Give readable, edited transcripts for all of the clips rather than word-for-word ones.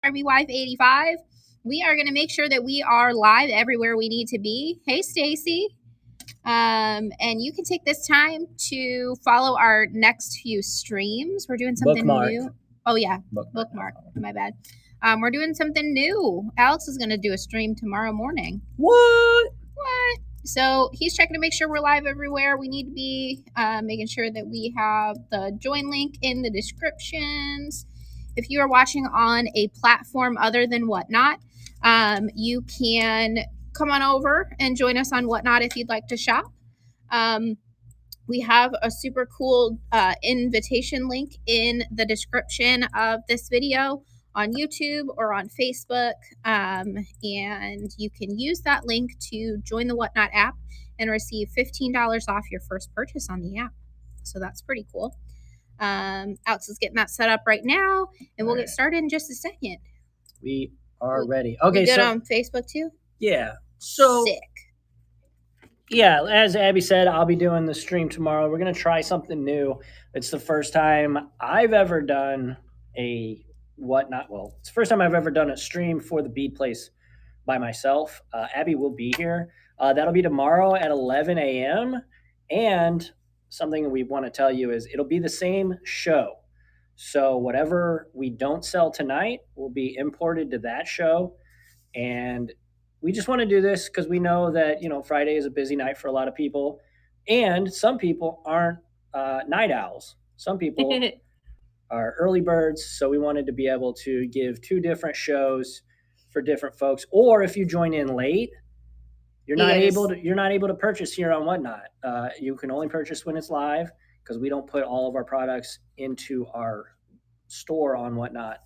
Army Wife 85. We are going to make sure that we are live everywhere we need to be. Hey, Stacy. And you can take this time to follow our next few streams. We're doing something new. Oh, yeah. Bookmark. My bad. We're doing something new. Alex is going to do a stream tomorrow morning. What? So he's checking to make sure we're live everywhere we need to be, making sure that we have the join link in the descriptions. If you are watching on a platform other than Whatnot, you can come on over and join us on Whatnot if you'd like to shop. We have a super cool invitation link in the description of this video on YouTube or on Facebook, and you can use that link to join the Whatnot app and receive $15 off your first purchase on the app. So that's pretty cool. Alex is getting that set up right now, and we'll get started in just a second. We are ready. Okay, so on Facebook too? Yeah. So sick. Yeah, as Abby said, I'll be doing the stream tomorrow. We're gonna try something new. It's the first time I've ever done a Whatnot. Well, it's the first time I've ever done a stream for the Bead Place by myself. Abby will be here. That'll be tomorrow at 11 a.m. And something we want to tell you is it'll be the same show. So whatever we don't sell tonight will be imported to that show. And we just want to do this because we know that, Friday is a busy night for a lot of people. And some people aren't night owls. Some people are early birds. So we wanted to be able to give two different shows for different folks. Or if you join in late, you're not able to purchase here on Whatnot. You can only purchase when it's live because we don't put all of our products into our store on Whatnot.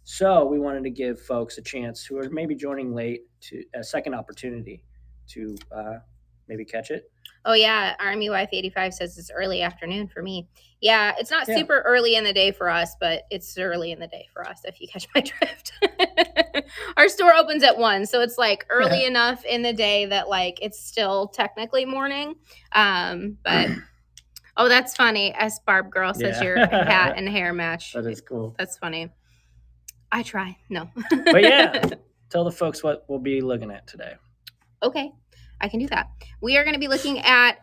So we wanted to give folks a chance who are maybe joining late to a second opportunity to maybe catch it. Oh, yeah. Army Wife 85 says it's early afternoon for me. Yeah, it's not super early in the day for us, but it's early in the day for us, if you catch my drift. Our store opens at 1, so it's like early enough in the day that like it's still technically morning. But oh, that's funny. S Barb Girl says your hat and hair match. That is cool. That's funny. I try. No. But yeah, tell the folks what we'll be looking at today. Okay, I can do that. We are going to be looking at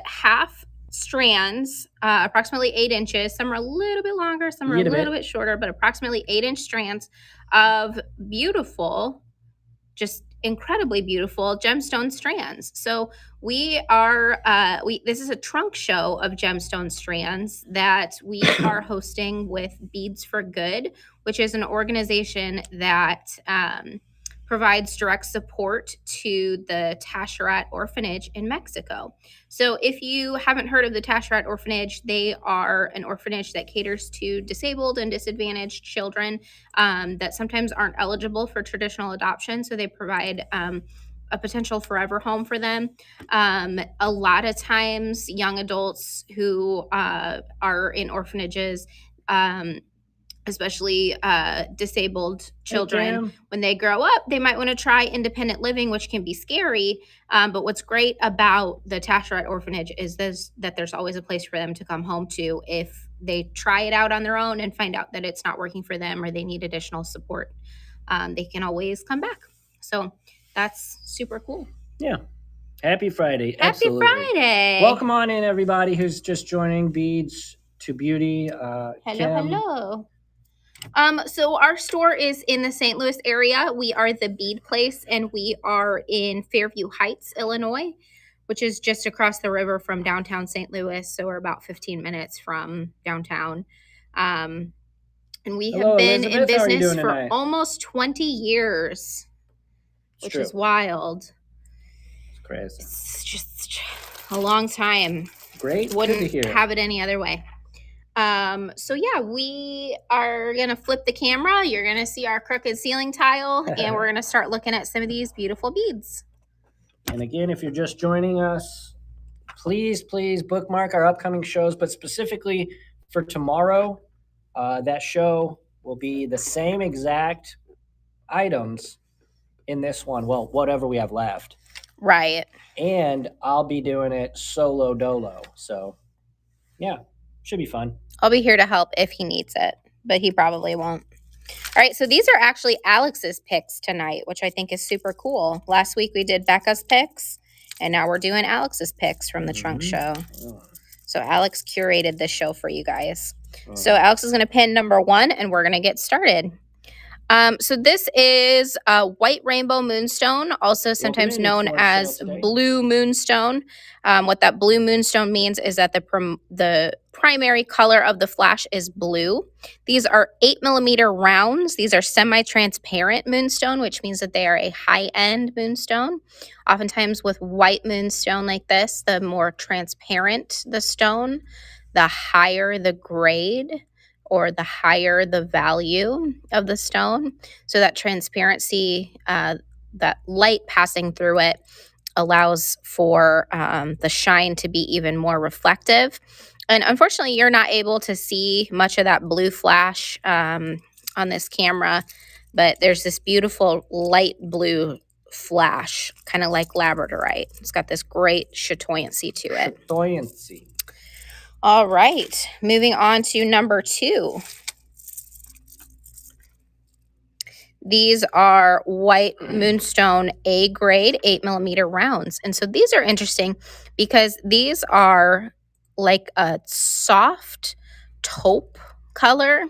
half strands, approximately 8 inches. Some are a little bit longer, some are a little bit shorter, but approximately 8-inch strands of beautiful, just incredibly beautiful gemstone strands. So we are, this is a trunk show of gemstone strands that we are hosting with Beads for Good, which is an organization that provides direct support to the Tascherat Orphanage in Mexico. So if you haven't heard of the Tascherat Orphanage, they are an orphanage that caters to disabled and disadvantaged children that sometimes aren't eligible for traditional adoption. So they provide a potential forever home for them. A lot of times young adults who are in orphanages, especially disabled children, when they grow up, they might want to try independent living, which can be scary. But what's great about the Tascherat Orphanage is that there's always a place for them to come home to if they try it out on their own and find out that it's not working for them or they need additional support. They can always come back. So that's super cool. Yeah. Happy Friday. Happy Friday. Welcome on in, everybody who's just joining Beads to Beauty. Hello. So our store is in the St. Louis area. We are the Bead Place, and we are in Fairview Heights, Illinois, which is just across the river from downtown St. Louis. So we're about 15 minutes from downtown. And we have been in business for almost 20 years, which is wild. It's crazy. It's just a long time. Great. Wouldn't have it any other way. So yeah, we are going to flip the camera. You're going to see our crooked ceiling tile, and we're going to start looking at some of these beautiful beads. And again, if you're just joining us, please bookmark our upcoming shows, but specifically for tomorrow, that show will be the same exact items in this one. Well, whatever we have left. Right. And I'll be doing it solo dolo. So yeah, should be fun. I'll be here to help if he needs it, but he probably won't. All right, so these are actually Alex's picks tonight, which I think is super cool. Last week we did Becca's picks, and now we're doing Alex's picks from the trunk show. So Alex curated this show for you guys. So Alex is going to pin number 1, and we're going to get started. So this is White Rainbow Moonstone, also sometimes known as Blue Moonstone. What that Blue Moonstone means is that the primary color of the flash is blue. These are 8mm rounds. These are semi-transparent moonstone, which means that they are a high-end moonstone. Oftentimes with white moonstone like this, the more transparent the stone, the higher the grade, or the higher the value of the stone. So that transparency, that light passing through it allows for the shine to be even more reflective. And unfortunately, you're not able to see much of that blue flash on this camera, but there's this beautiful light blue flash, kind of like labradorite. It's got this great chatoyancy to it. Chatoyancy. All right, moving on to number 2. These are White Moonstone A grade 8mm rounds. And so these are interesting because these are like a soft taupe color.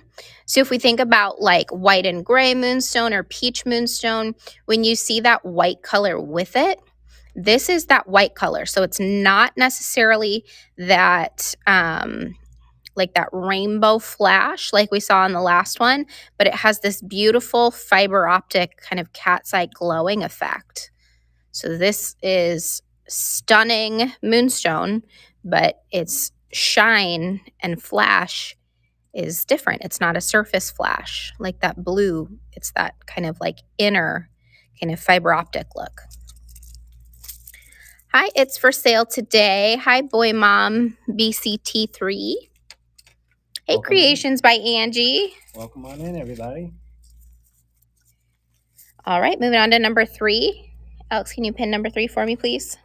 So if we think about like white and gray moonstone or peach moonstone, when you see that white color with it, this is that white color. So it's not necessarily that like that rainbow flash like we saw in the last one, but it has this beautiful fiber optic kind of cat's eye glowing effect. So this is stunning moonstone, but its shine and flash is different. It's not a surface flash like that blue. It's that kind of like inner kind of fiber optic look. Hi, it's for sale today. Hi, Boy Mom BCT3. Hey, welcome Creations in. By Angie. Welcome on in, everybody. All right, moving on to number 3. Alex, can you pin number 3 for me, please?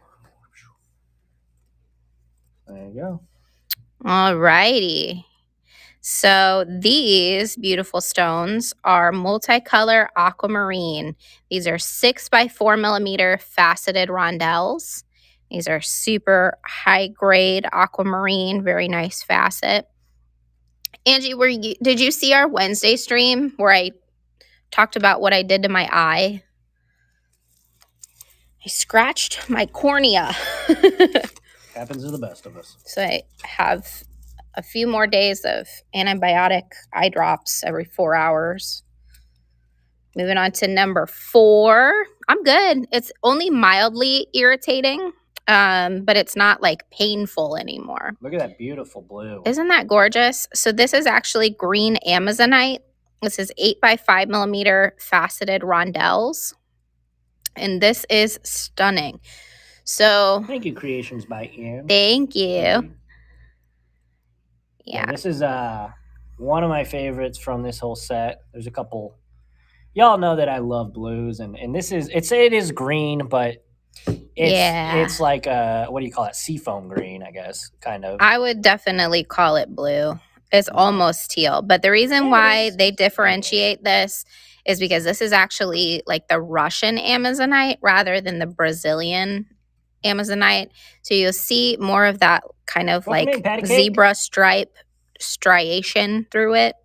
There you go. All righty. So these beautiful stones are multicolor aquamarine. These are 6x4mm faceted rondelles. These are super high grade aquamarine, very nice facet. Angie, did you see our Wednesday stream where I talked about what I did to my eye? I scratched my cornea. Happens to the best of us. So I have a few more days of antibiotic eye drops every 4 hours. Moving on to number 4. I'm good. It's only mildly irritating, but it's not like painful anymore. Look at that beautiful blue. Isn't that gorgeous? So this is actually green Amazonite. This is 8x5mm faceted rondelles. And this is stunning. So thank you, Creations by Ian. Thank you. Yeah, this is one of my favorites from this whole set. There's a couple. Y'all know that I love blues, and this is it is green, but it's like what do you call it? Seafoam green, I guess, kind of. I would definitely call it blue. It's almost teal, but the reason why they differentiate this is because this is actually like the Russian Amazonite rather than the Brazilian Amazonite. So you'll see more of that kind of like zebra striation through it.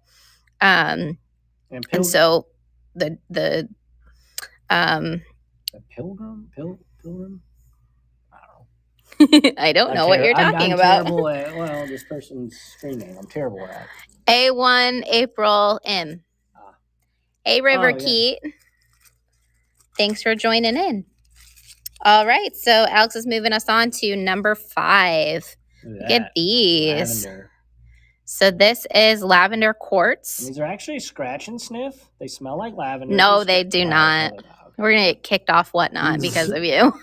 And so the pilgrim? I don't know what you're talking about. Terrible at, well, this person's screaming. I'm terrible at A1 April M. Hey, River Keat. Thanks for joining in. All right, so Alex is moving us on to number 5. Look at these. Lavender. So this is lavender quartz. And these are actually scratch and sniff. They smell like lavender. No, they do not. Okay. We're going to get kicked off Whatnot because of you.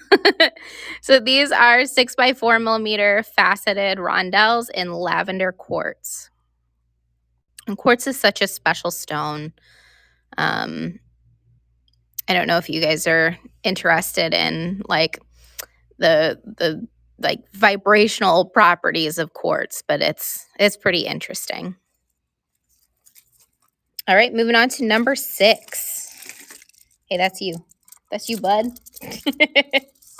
So these are 6x4mm faceted rondelles in lavender quartz. And quartz is such a special stone. I don't know if you guys are interested in like the like vibrational properties of quartz, but it's pretty interesting. All right, moving on to number 6. Hey, that's you. That's you, bud.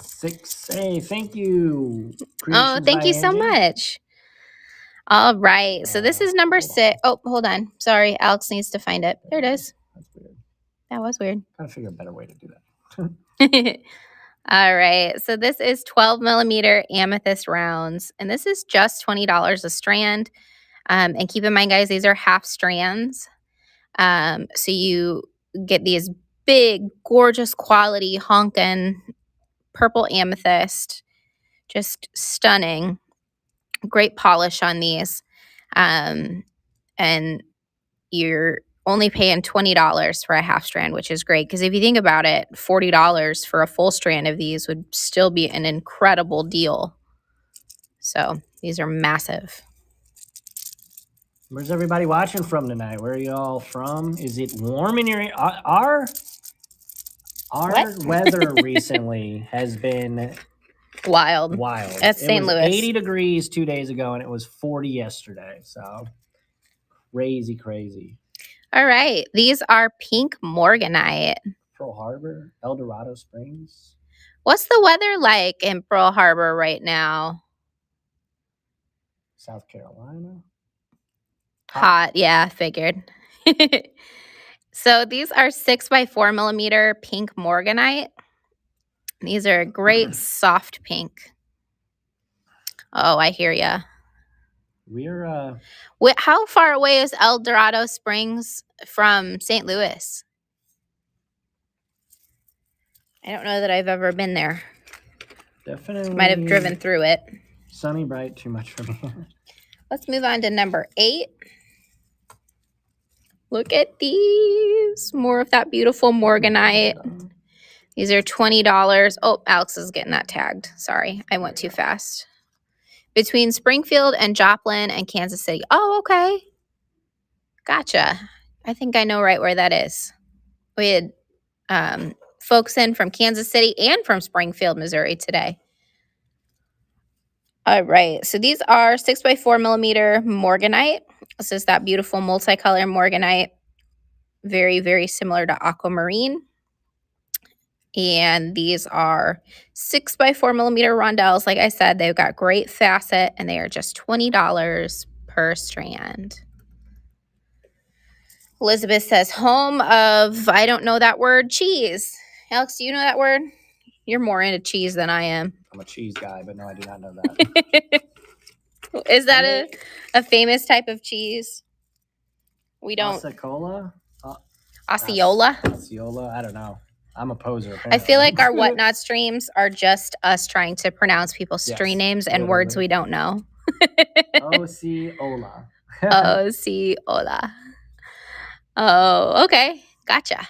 6. Hey, thank you. Oh, thank you so much. All right, so this is number 6. Oh, hold on. Sorry, Alex needs to find it. There it is. That's weird. That was weird. Gotta figure a better way to do that. All right, so this is 12 millimeter amethyst rounds, and this is just $20 a strand. And keep in mind, guys, these are half strands. So you get these big, gorgeous quality honkin' purple amethyst, just stunning. Great polish on these. And you're only paying $20 for a half strand, which is great. Because if you think about it, $40 for a full strand of these would still be an incredible deal. So these are massive. Where's everybody watching from tonight? Where are y'all from? Is it warm in your our weather recently has been wild. That's St. Louis. 80 degrees 2 days ago, and it was 40 yesterday. So crazy. All right. These are pink morganite. Pearl Harbor, El Dorado Springs. What's the weather like in Pearl Harbor right now? South Carolina. Hot. Yeah, figured. So these are 6 by 4 millimeter pink morganite. These are a great soft pink. Oh, I hear ya. We're how far away is El Dorado Springs from St. Louis? I don't know that I've ever been there. Definitely. Might have driven through it. Sunny, bright, too much for me. Let's move on to number 8. Look at these. More of that beautiful morganite. These are $20. Oh, Alex is getting that tagged. Sorry, I went too fast. Between Springfield and Joplin and Kansas City. Oh, okay. Gotcha. I think I know right where that is. We had folks in from Kansas City and from Springfield, Missouri today. All right. So these are 6 by 4 millimeter morganite. This is that beautiful multicolor morganite. Very, very similar to aquamarine. And these are 6 by 4 millimeter rondelles. Like I said, they've got great facet, and they are just $20 per strand. Elizabeth says, home of, I don't know that word, cheese. Alex, do you know that word? You're more into cheese than I am. I'm a cheese guy, but no, I do not know that. Is that a famous type of cheese? We don't. Osceola? Osceola? Osceola? I don't know. I'm a poser. Apparently. I feel like our Whatnot streams are just us trying to pronounce people's street names and words we don't know. Osceola. Osceola. Oh, okay. Gotcha.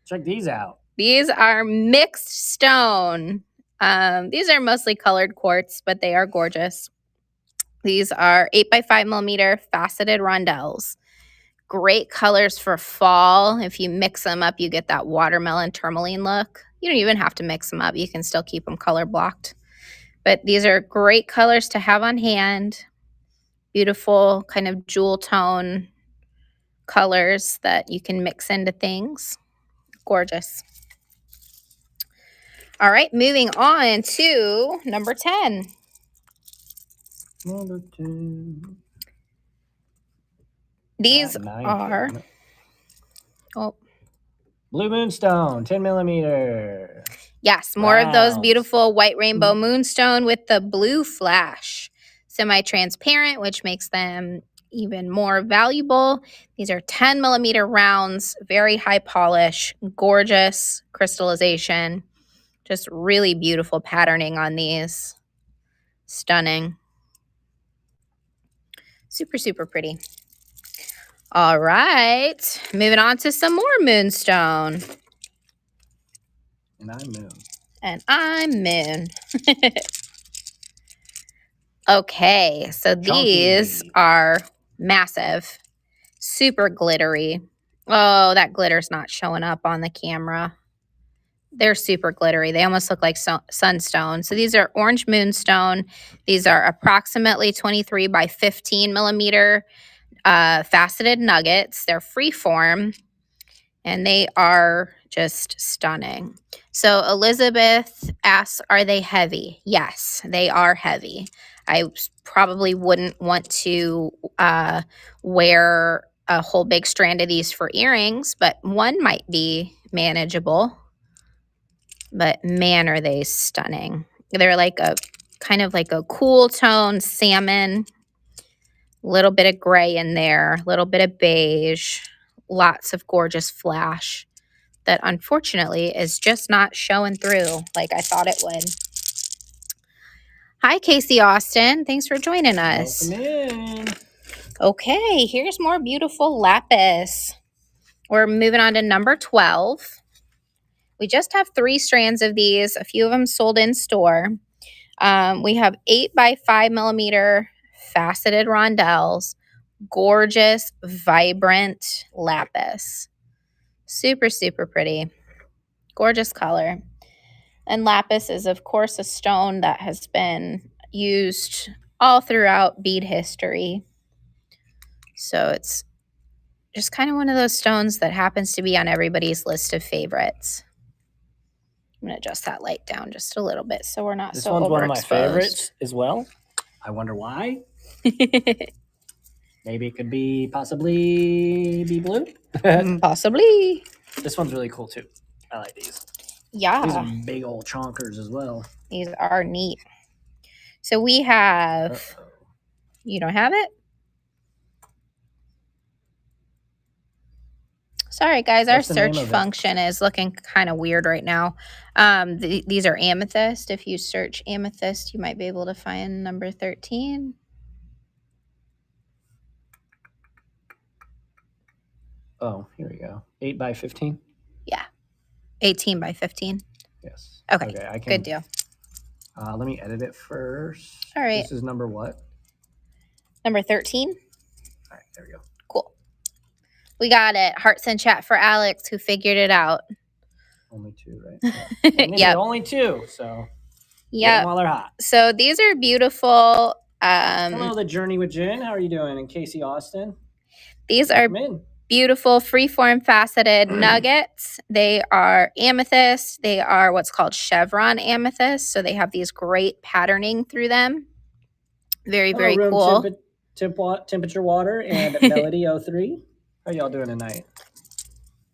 Check these out. These are mixed stone. These are mostly colored quartz, but they are gorgeous. These are 8 by 5 millimeter faceted rondelles. Great colors for fall. If you mix them up, you get that watermelon tourmaline look. You don't even have to mix them up. You can still keep them color blocked. But these are great colors to have on hand. Beautiful kind of jewel tone colors that you can mix into things. Gorgeous. All right, moving on to number 10. Number 10. These are Blue Moonstone, 10 millimeter. Yes, more of those beautiful white rainbow moonstone with the blue flash. Semi-transparent, which makes them even more valuable. These are 10 millimeter rounds, very high polish, gorgeous crystallization. Just really beautiful patterning on these. Stunning. Super, super pretty. All right, moving on to some more moonstone. And I'm moon. And I'm moon. Okay, so these are massive, super glittery. Oh, that glitter's not showing up on the camera. They're super glittery. They almost look like sunstone. So these are orange moonstone. These are approximately 23 by 15 millimeter faceted nuggets. They're freeform, and they are just stunning. So Elizabeth asks, are they heavy? Yes, they are heavy. I probably wouldn't want to wear a whole big strand of these for earrings, but one might be manageable. But man, are they stunning. They're like a kind of like a cool tone salmon, little bit of gray in there, little bit of beige, lots of gorgeous flash that unfortunately is just not showing through like I thought it would. Hi, Casey Austin. Thanks for joining us. Welcome in. Okay, here's more beautiful lapis. We're moving on to number 12. We just have 3 strands of these. A few of them sold in store. We have 8 by 5 millimeter faceted rondelles. Gorgeous, vibrant lapis. Super, super pretty. Gorgeous color. And lapis is, of course, a stone that has been used all throughout bead history. So it's just kind of one of those stones that happens to be on everybody's list of favorites. I'm going to adjust that light down just a little bit so we're not This so one's one of my overexposed. favorites as well. I wonder why. Maybe it could be possibly be blue. Possibly. This one's really cool too. I like these. Yeah. These are big old chonkers as well. These are neat. So we have, Uh-oh. you don't have it? Sorry, guys. What's our the name search of it? function is looking kind of weird right now. These are amethyst. If you search amethyst, you might be able to find number 13. Oh, here we go. 8 by 15? Yeah. 18 by 15. Yes. Okay. I can, Good deal. let me edit it first. All right. This is number what? Number 13. All right, there we go. Cool. We got it. Hearts in chat for Alex, who figured it out. Only 2, right? Yeah. Yep. Only 2, so get Yep. them while they're hot. So these are beautiful. Hello, The Journey with Jen. How are you doing? And Casey Austin. These are Come in. beautiful freeform faceted nuggets. They are amethyst. They are what's called chevron amethyst. So they have these great patterning through them. Very, Hello, very room cool. temperature water and Melody 03. How y'all doing tonight?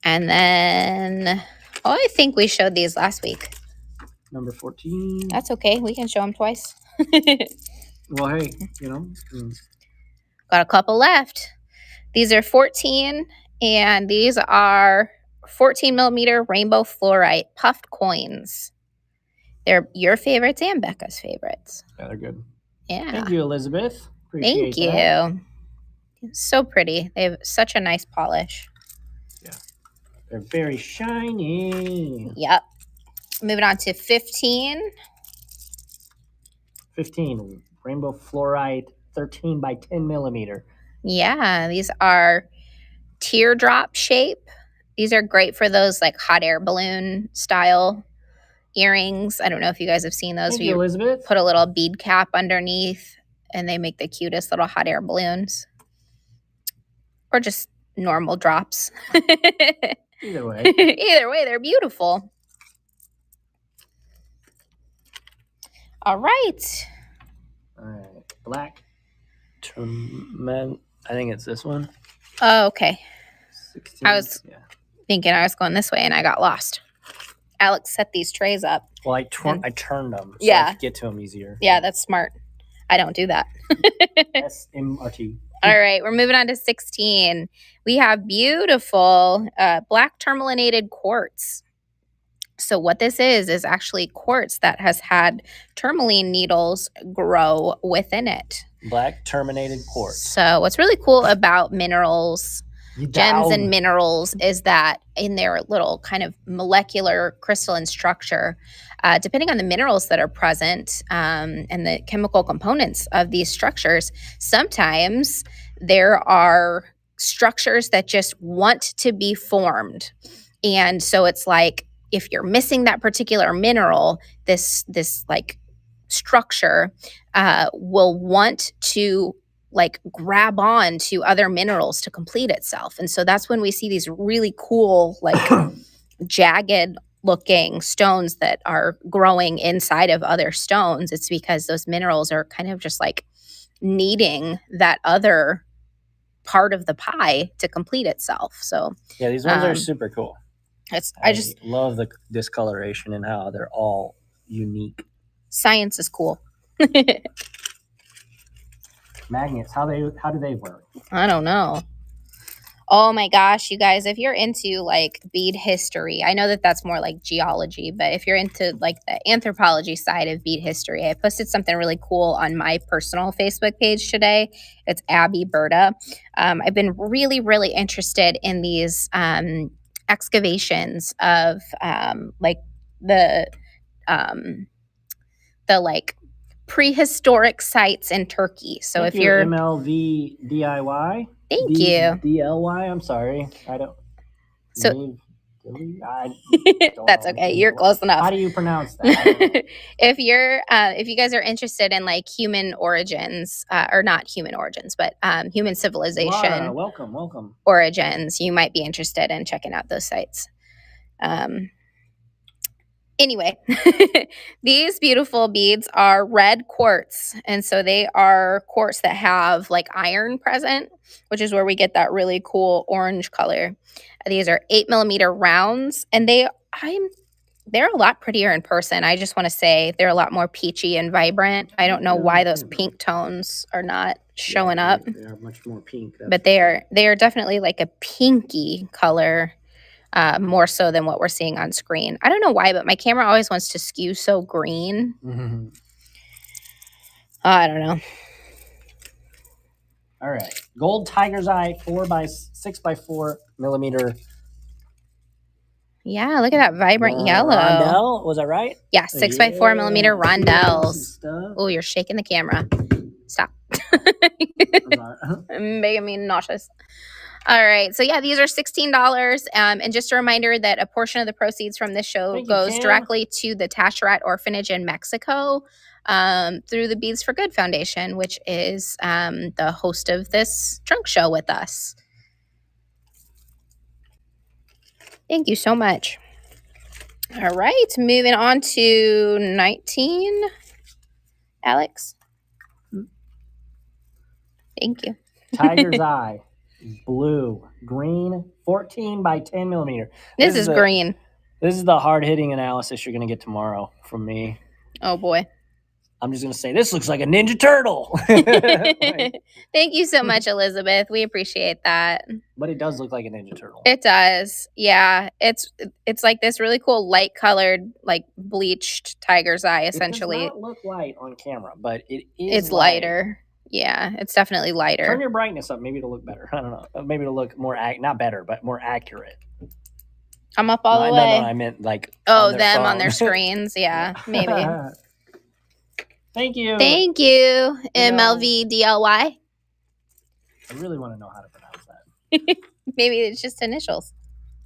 And then, oh, I think we showed these last week. Number 14. That's okay. We can show them twice. Well, hey, Got a couple left. These are 14, and these are 14 millimeter rainbow fluorite puffed coins. They're your favorites and Becca's favorites. Yeah, they're good. Yeah. Thank you, Elizabeth. Appreciate Thank you. that. So pretty. They have such a nice polish. Yeah. They're very shiny. Yep. Moving on to 15. 15, rainbow fluorite, 13 by 10 millimeter. Yeah, these are teardrop shape. These are great for those like hot air balloon style earrings. I don't know if you guys have seen those. Thank you, Elizabeth. Put a little bead cap underneath and they make the cutest little hot air balloons. Or just normal drops. Either way. Either way, they're beautiful. All right. All right. Black. I think it's this one. Oh, okay. 16. I was thinking I was going this way and I got lost. Alex set these trays up. Well, I turned them so Yeah. I could get to them easier. Yeah, that's smart. I don't do that. SMRT. All right, we're moving on to 16. We have beautiful black tourmalinated quartz. So what this is actually quartz that has had tourmaline needles grow within it. Black terminated quartz. So what's really cool about minerals, gems and minerals, is that in their little kind of molecular crystalline structure, depending on the minerals that are present and the chemical components of these structures, sometimes there are structures that just want to be formed. And so it's like, if you're missing that particular mineral, this like structure will want to like grab on to other minerals to complete itself. And so that's when we see these really cool, like jagged looking stones that are growing inside of other stones. It's because those minerals are kind of just like needing that other part of the pie to complete itself. So yeah, these ones are super cool. I just love the discoloration and how they're all unique. Science is cool. Magnets, how do they work? I don't know. Oh my gosh, you guys, if you're into like bead history, I know that that's more like geology, but if you're into like the anthropology side of bead history, I posted something really cool on my personal Facebook page today. It's Abby Berta. I've been really, really interested in these excavations of like the like prehistoric sites in Turkey. So Thank if you're MLV DIY, thank you. DLY, I'm sorry. I don't. So that's okay. You're close enough. How do you pronounce that? If you guys are interested in like human origins, or not human origins, but human civilization, Laura, welcome. Origins, you might be interested in checking out those sites. Anyway, these beautiful beads are red quartz. And so they are quartz that have like iron present, which is where we get that really cool orange color. These are 8mm rounds, and they're a lot prettier in person. I just want to say they're a lot more peachy and vibrant. I don't know why those pink tones are not showing up. They are much more pink. But they are definitely like a pinky color. More so than what we're seeing on screen. I don't know why, but my camera always wants to skew so green. Mm-hmm. I don't know. All right. Gold tiger's eye, 6x4mm. Yeah, look at that vibrant yellow. Rondelle, was that right? Yeah, 6x4mm rondelles. Oh, you're shaking the camera. Stop. Making me nauseous. All right. So, yeah, these are $16. And just a reminder that a portion of the proceeds from this show goes directly to the Taschereau Orphanage in Mexico through the Beads for Good Foundation, which is the host of this trunk show with us. Thank you so much. All right. Moving on to 19. Alex. Thank you. Tiger's eye. Blue, green, 14x10mm. This is green. This is the hard-hitting analysis you're going to get tomorrow from me. Oh, boy. I'm just going to say, this looks like a Ninja Turtle. Thank you so much, Elizabeth. We appreciate that. But it does look like a Ninja Turtle. It does. Yeah. It's like this really cool light-colored, like bleached tiger's eye, essentially. It does not look light on camera, but it is It's lighter. Yeah, it's definitely lighter. Turn your brightness up. Maybe it'll look better. I don't know. Maybe it'll look more, not better, but more accurate. I'm up all the way. No, I meant like on them on their screens. Yeah, maybe. Thank you. Thank you, MLV DLY. I really want to know how to pronounce that. Maybe it's just initials.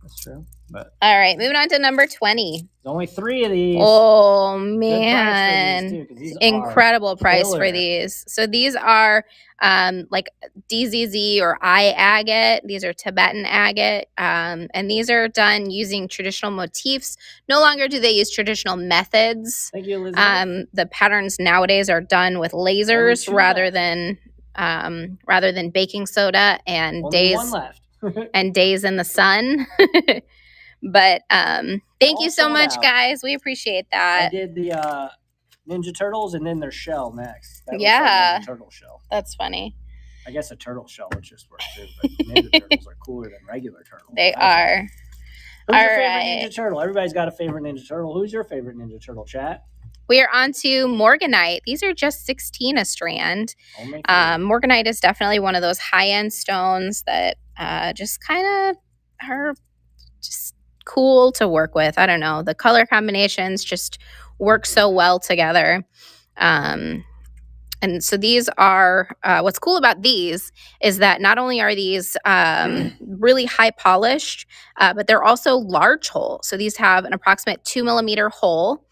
That's true. But all right, moving on to number 20. There's only 3 of these. Oh man, incredible price for these. So these are like DZZ or I agate. These are Tibetan agate, and these are done using traditional motifs. No longer do they use traditional methods. Thank you, Elizabeth. The patterns nowadays are done with lasers rather than baking soda and only one left. and days in the sun. But thank you so much, guys. We appreciate that. I did the Ninja Turtles and then their shell next. That was like Ninja Turtle shell. That's funny. I guess a turtle shell would just work too, but Ninja Turtles are cooler than regular turtles. They are. Who's your favorite Ninja Turtle? Everybody's got a favorite Ninja Turtle. Who's your favorite Ninja Turtle, chat? We are on to Morganite. These are just $16 a strand. Morganite is definitely one of those high-end stones that just kind of are just cool to work with. I don't know. The color combinations just work so well together. And And so these are, what's cool about these is that not only are these really high polished, but they're also large hole. So these have an approximate 2 millimeter hole.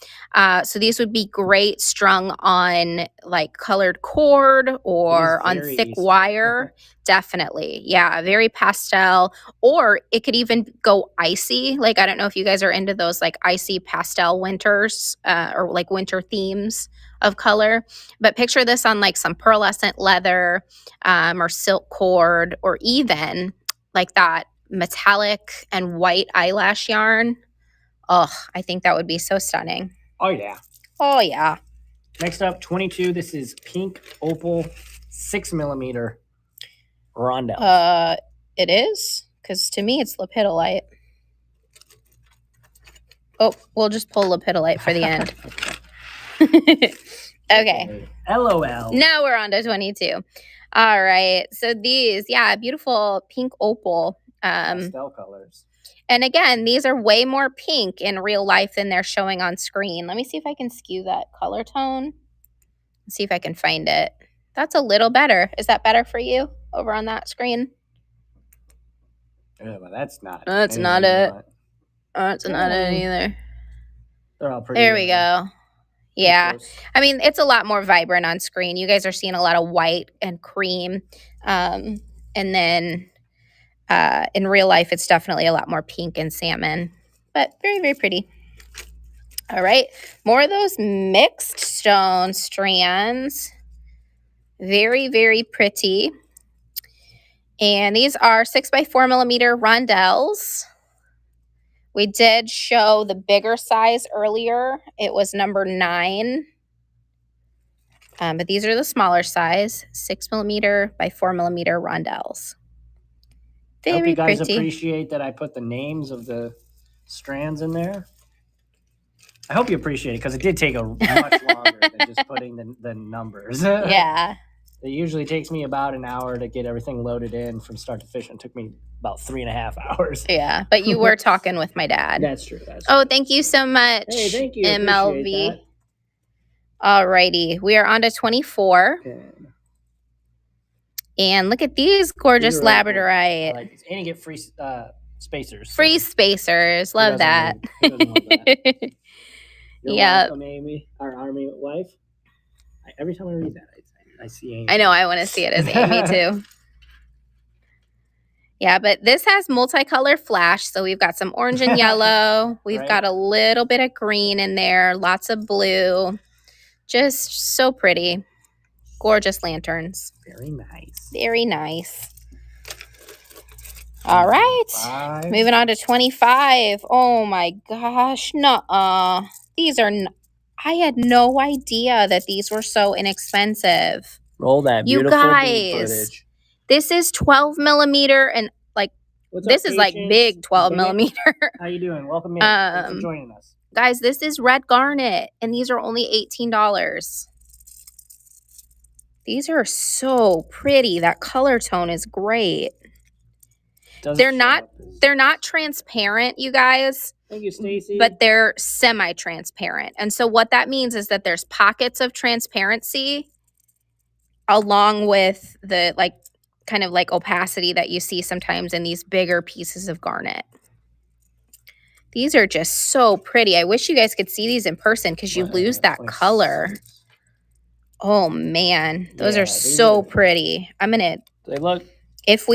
So these would be great strung on like colored cord or on thick Easter. wire. Definitely. Yeah, very pastel. Or it could even go icy. Like, I don't know if you guys are into those like icy pastel winters or like winter themes of color. But picture this on like some pearlescent leather or silk cord, or even like that metallic and white eyelash yarn. Oh, I think that would be so stunning. Oh, yeah. Oh, yeah. Next up, 22. This is pink opal 6 millimeter rondelle. It is? Because to me, it's lepidolite. Oh, we'll just pull lepidolite for the end. Okay. LOL. Now we're on to 22. All right. So these, yeah, beautiful pink opal. Pastel colors. And again, these are way more pink in real life than they're showing on screen. Let me see if I can skew that color tone. See if I can find it. That's a little better. Is that better for you over on that screen? Yeah, but that's not. That's not it. That's not it either. They're all pretty. There we go. Yeah. I mean, it's a lot more vibrant on screen. You guys are seeing a lot of white and cream. And then in real life, it's definitely a lot more pink and salmon. But very, very pretty. All right. More of those mixed stone strands. Very, very pretty. And these are 6x4 millimeter rondelles. We did show the bigger size earlier. It was number 9. But these are the smaller size, 6 millimeter by 4 millimeter rondelles. Very I hope you guys pretty. appreciate that I put the names of the strands in there. I hope you appreciate it because it did take a much longer than just putting the numbers. Yeah. It usually takes me about an hour to get everything loaded in from start to finish. It took me about 3.5 hours. Yeah, but you were talking with my dad. That's true. Oh, thank you so much. Hey, thank you. MLV. All righty. We are on to 24. Okay. And look at these gorgeous labradorite. I like these. And you get free spacers. Free spacers. Love that. You're welcome, Amy, our army wife. Every time I read that, I see Amy. I know. I want to see it as Amy too. Yeah, but this has multicolor flash. So we've got some orange and yellow. We've got a little bit of green in there. Lots of blue. Just so pretty. Gorgeous lanterns. Very nice. Very nice. All right. Moving on to 25. Oh my gosh. Nuh-uh. These are... I had no idea that these were so inexpensive. Roll that beautiful footage. This is 12 millimeter and like this is like big 12 millimeter. How you doing? Welcome in. Thanks for joining us. Guys, this is red garnet and these are only $18. These are so pretty. That color tone is great. They're not transparent, you guys. Thank you, Stacy. But they're semi-transparent. And so what that means is that there's pockets of transparency along with the like kind of like opacity that you see sometimes in these bigger pieces of garnet. These are just so pretty. I wish you guys could see these in person because you lose that color. Oh man, those are so pretty. I'm gonna. They look. If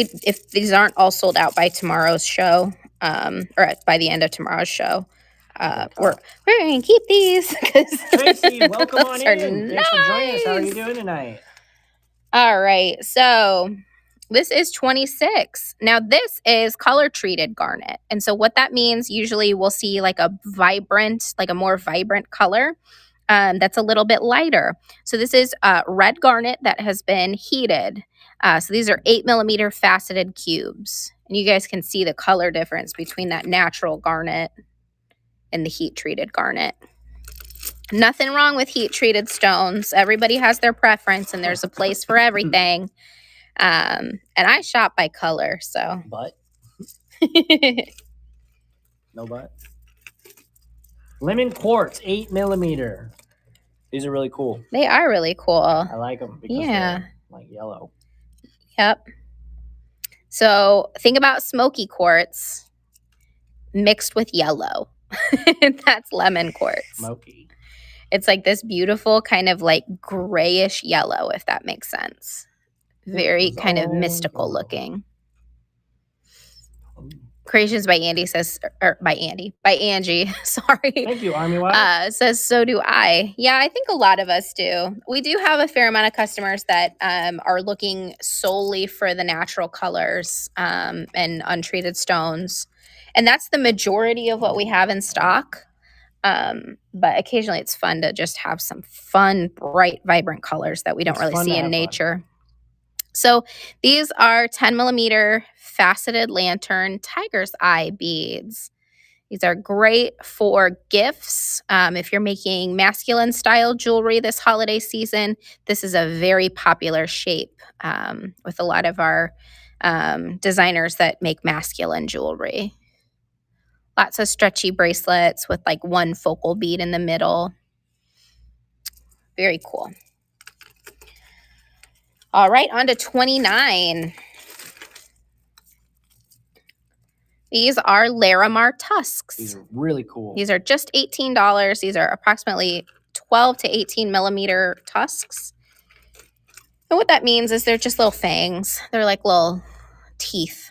these aren't all sold out by tomorrow's show, or by the end of tomorrow's show, we're gonna keep these. Tracy, welcome on in. Thanks for joining us. How are you doing tonight? All right, so this is 26. Now this is color treated garnet, and so what that means, usually we'll see like a more vibrant color. That's a little bit lighter. So this is red garnet that has been heated. So these are 8 millimeter faceted cubes. And you guys can see the color difference between that natural garnet and the heat treated garnet. Nothing wrong with heat treated stones. Everybody has their preference and there's a place for everything. And I shop by color, so. But? No but? Lemon quartz, 8 millimeter. These are really cool. They are really cool. I like them because they're like yellow. Yep. So think about smoky quartz mixed with yellow. That's lemon quartz. Smoky. It's like this beautiful kind of like grayish yellow, if that makes sense. Very kind of mystical looking. Creations by Andy says, or by Angie, sorry. Thank you, Army Wife. Says, so do I. Yeah, I think a lot of us do. We do have a fair amount of customers that are looking solely for the natural colors and untreated stones. And that's the majority of what we have in stock. But occasionally it's fun to just have some fun, bright, vibrant colors that we don't really see in nature. So these are 10 millimeter faceted lantern tiger's eye beads. These are great for gifts. If you're making masculine style jewelry this holiday season, this is a very popular shape with a lot of our designers that make masculine jewelry. Lots of stretchy bracelets with like one focal bead in the middle. Very cool. All right, on to 29. These are Larimar tusks. These are really cool. These are just $18. These are approximately 12 to 18 millimeter tusks. And what that means is they're just little fangs. They're like little teeth.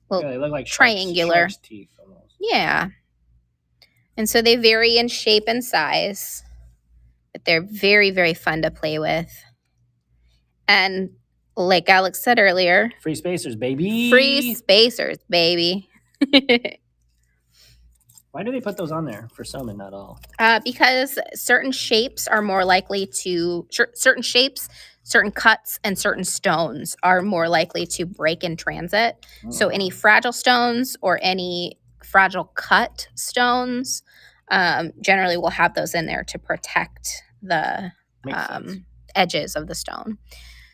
Little they look like triangular. shark's teeth almost. Yeah. And so they vary in shape and size. But they're very, very fun to play with. And like Alex said earlier, free spacers, baby. Free spacers, baby. Why do they put those on there for some and not all? Because certain shapes are more likely to, certain shapes, certain cuts, and certain stones are more likely to break in transit. Oh. So any fragile stones or any fragile cut stones, generally we'll have those in there to protect the edges of the stone.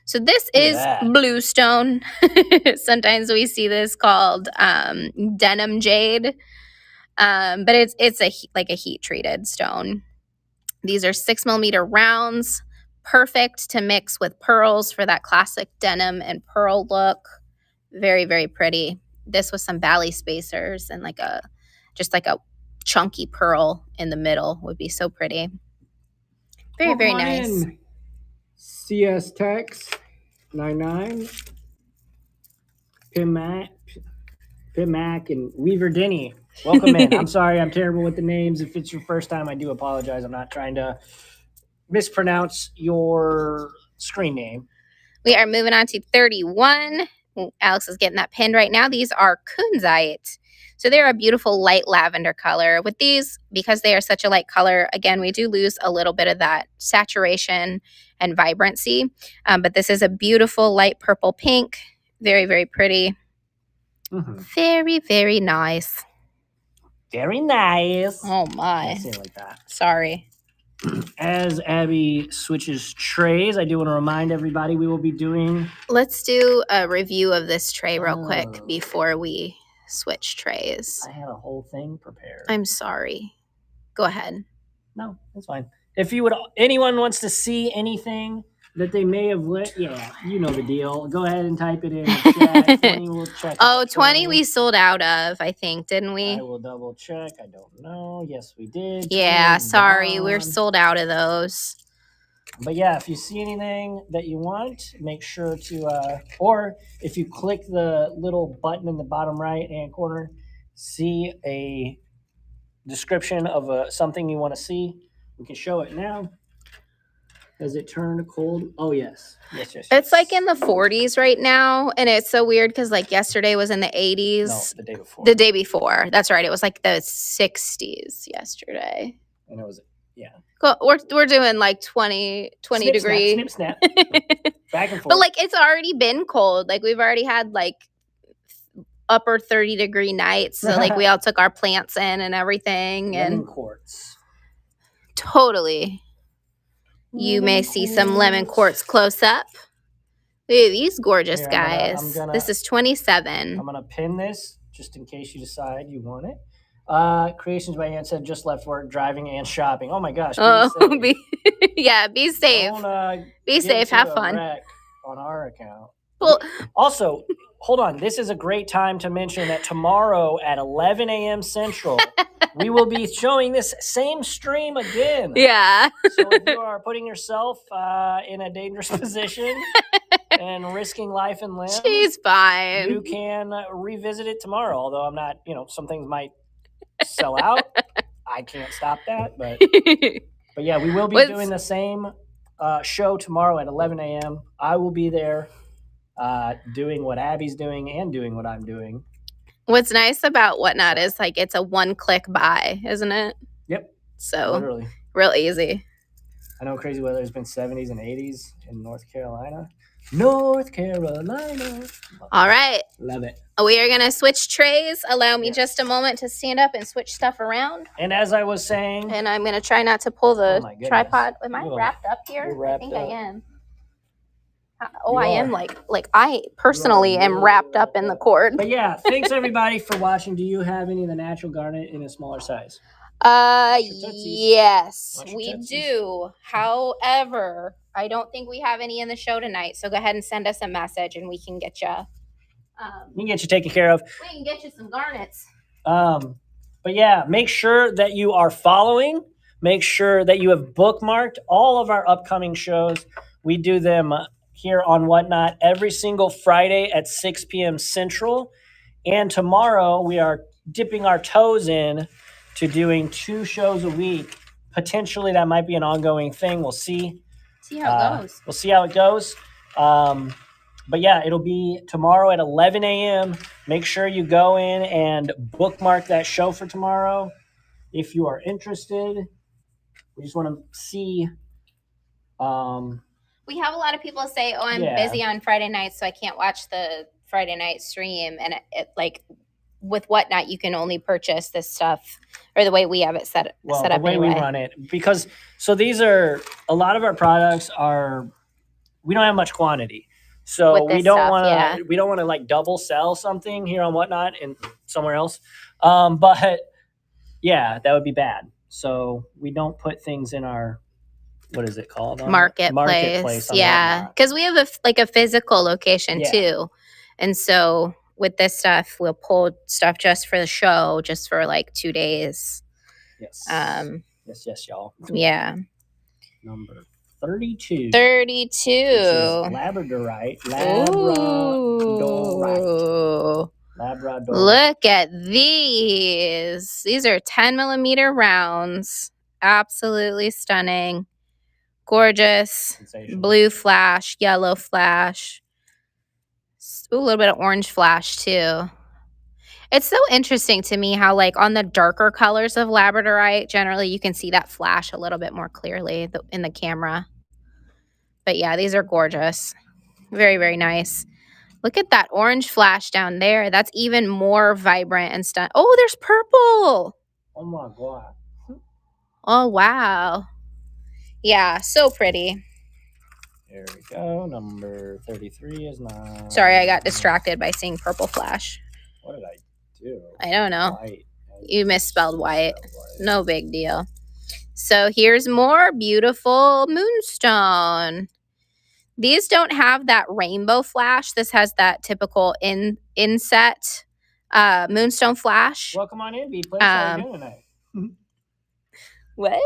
So this is blue stone. Sometimes we see this called denim jade, but it's like a heat treated stone. These are 6 millimeter rounds, perfect to mix with pearls for that classic denim and pearl look. Very, very pretty. This with some valley spacers and just like a chunky pearl in the middle would be so pretty. Very, very nice. CS Tex 99, Pimac, and Weaver Denny. Welcome in. I'm sorry, I'm terrible with the names. If it's your first time, I do apologize. I'm not trying to mispronounce your screen name. We are moving on to 31. Alex is getting that pinned right now. These are kunzite. So they're a beautiful light lavender color. With these, because they are such a light color, again, we do lose a little bit of that saturation and vibrancy. But this is a beautiful light purple pink. Very, very pretty. Mm-hmm. Very, very nice. Very nice. Oh, my. I say it like that. Sorry. As Abby switches trays, I do want to remind everybody we will be doing... Let's do a review of this tray real quick before we switch trays. I had a whole thing prepared. I'm sorry. Go ahead. No, that's fine. If anyone wants to see anything that they may have you know the deal. Go ahead and type it in the chat. 20 will check. Oh, 20 we sold out of, I think, didn't we? I will double check. I don't know. Yes, we did. Yeah, sorry. We're sold out of those. But yeah, if you see anything that you want, make sure to, or if you click the little button in the bottom right-hand corner, see a description of something you want to see. We can show it now. Has it turned cold? Oh, yes. Yes. It's like in the 40s right now, and it's so weird because like yesterday was in the 80s. No, the day before. The day before. That's right. It was like the 60s yesterday. And it was, yeah. Cool. We're doing like 20 snip, degree. Snap, back and forth. But like it's already been cold. Like we've already had like upper 30 degree nights. So like we all took our plants in and everything. Lemon and quartz. Totally. You may see some lemon quartz close up. Look at these gorgeous guys. This is 27. I'm going to pin this just in case you decide you want it. Creations by Ann said just left work, driving and shopping. Oh my gosh. Oh, Be safe. be safe. Don't, Be get safe. into Have a fun. wreck on our account. Well, Also, hold on. This is a great time to mention that tomorrow at 11 a.m. Central, we will be showing this same stream again. yeah. So if you are putting yourself in a dangerous position and risking life and limb, She's fine. you can revisit it tomorrow. Although I'm not, some things might sell out. I can't stop that, but yeah, we will be doing the same show tomorrow at 11 a.m. I will be there doing what Abby's doing and doing what I'm doing. What's nice about Whatnot is like it's a one-click buy, isn't it? Yep. So literally, real easy. I know crazy weather has been 70s and 80s in North Carolina. North Carolina. All right. Love it. We are going to switch trays. Allow me just a moment to stand up and switch stuff around. And as I was saying, and I'm going to try not to pull the tripod. Am I You are- wrapped up here? you're wrapped I think up. I am. You I are. am like I personally am really wrapped up in the cord. but yeah, thanks everybody for watching. Do you have any of the natural garnet in a smaller size? Yes, Watch your we tootsies. do. However, I don't think we have any in the show tonight. So go ahead and send us a message and we can get you. We can get you taken care of. We can get you some garnets. But yeah, make sure that you are following. Make sure that you have bookmarked all of our upcoming shows. We do them here on Whatnot every single Friday at 6 p.m. Central. And tomorrow we are dipping our toes in to doing 2 shows a week. Potentially that might be an ongoing thing. We'll see. See how it goes. We'll see how it goes. But yeah, it'll be tomorrow at 11 a.m. Make sure you go in and bookmark that show for tomorrow if you are interested. We just want to see. We have a lot of people say, "Oh, I'm Yeah. busy on Friday nights, so I can't watch the Friday night stream." And it like with Whatnot, you can only purchase this stuff, or the way we have it set the up way anyway. we run it, because these are a lot of our products are. We don't have much quantity. So With this we don't stuff, want to yeah. we don't want to like double sell something here on Whatnot and somewhere else. But yeah, that would be bad. So we don't put things in our what is it called? Marketplace. on Yeah, Whatnot. because we have a physical location Yeah. too, and so with this stuff, we'll pull stuff just for the show, just for like 2 days. Yes. Yes, y'all. Yeah. Number 32. 32. Which is Labradorite. Ooh. Labrador. Look at these. These are 10mm rounds. Absolutely stunning. Gorgeous. Sensational. Blue flash, yellow flash. Ooh, a little bit of orange flash too. It's so interesting to me how like on the darker colors of Labradorite, generally you can see that flash a little bit more clearly in the camera. But yeah, these are gorgeous. Very, very nice. Look at that orange flash down there. That's even more vibrant and stunning. Oh, there's purple. Oh my God. Oh, wow. Yeah, so pretty. There we go. Number 33 is not. Sorry, I got distracted by seeing purple flash. What did I do? I don't know. White. You misspelled white. No big deal. So here's more beautiful moonstone. These don't have that rainbow flash. This has that typical inset moonstone flash. Welcome on in, Bead. How you doing tonight? What? I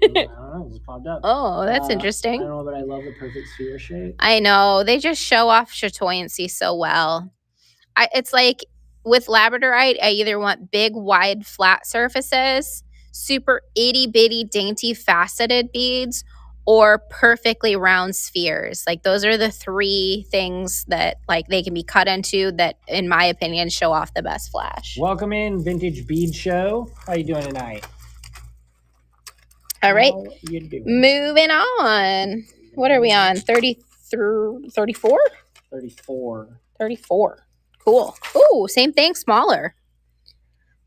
don't know. It just popped up. Oh, that's I interesting. don't know, but I love the perfect sphere shape. I know. They just show off chatoyancy so well. It's like with Labradorite, I either want big, wide, flat surfaces, super itty-bitty, dainty, faceted beads, or perfectly round spheres. Like those are the 3 things that like they can be cut into that, in my opinion, show off the best flash. Welcome in, Vintage Bead Show. How you doing tonight? All right. How you doing? Moving on. What are we on? 34? 34. 34. Cool. Ooh, same thing, smaller.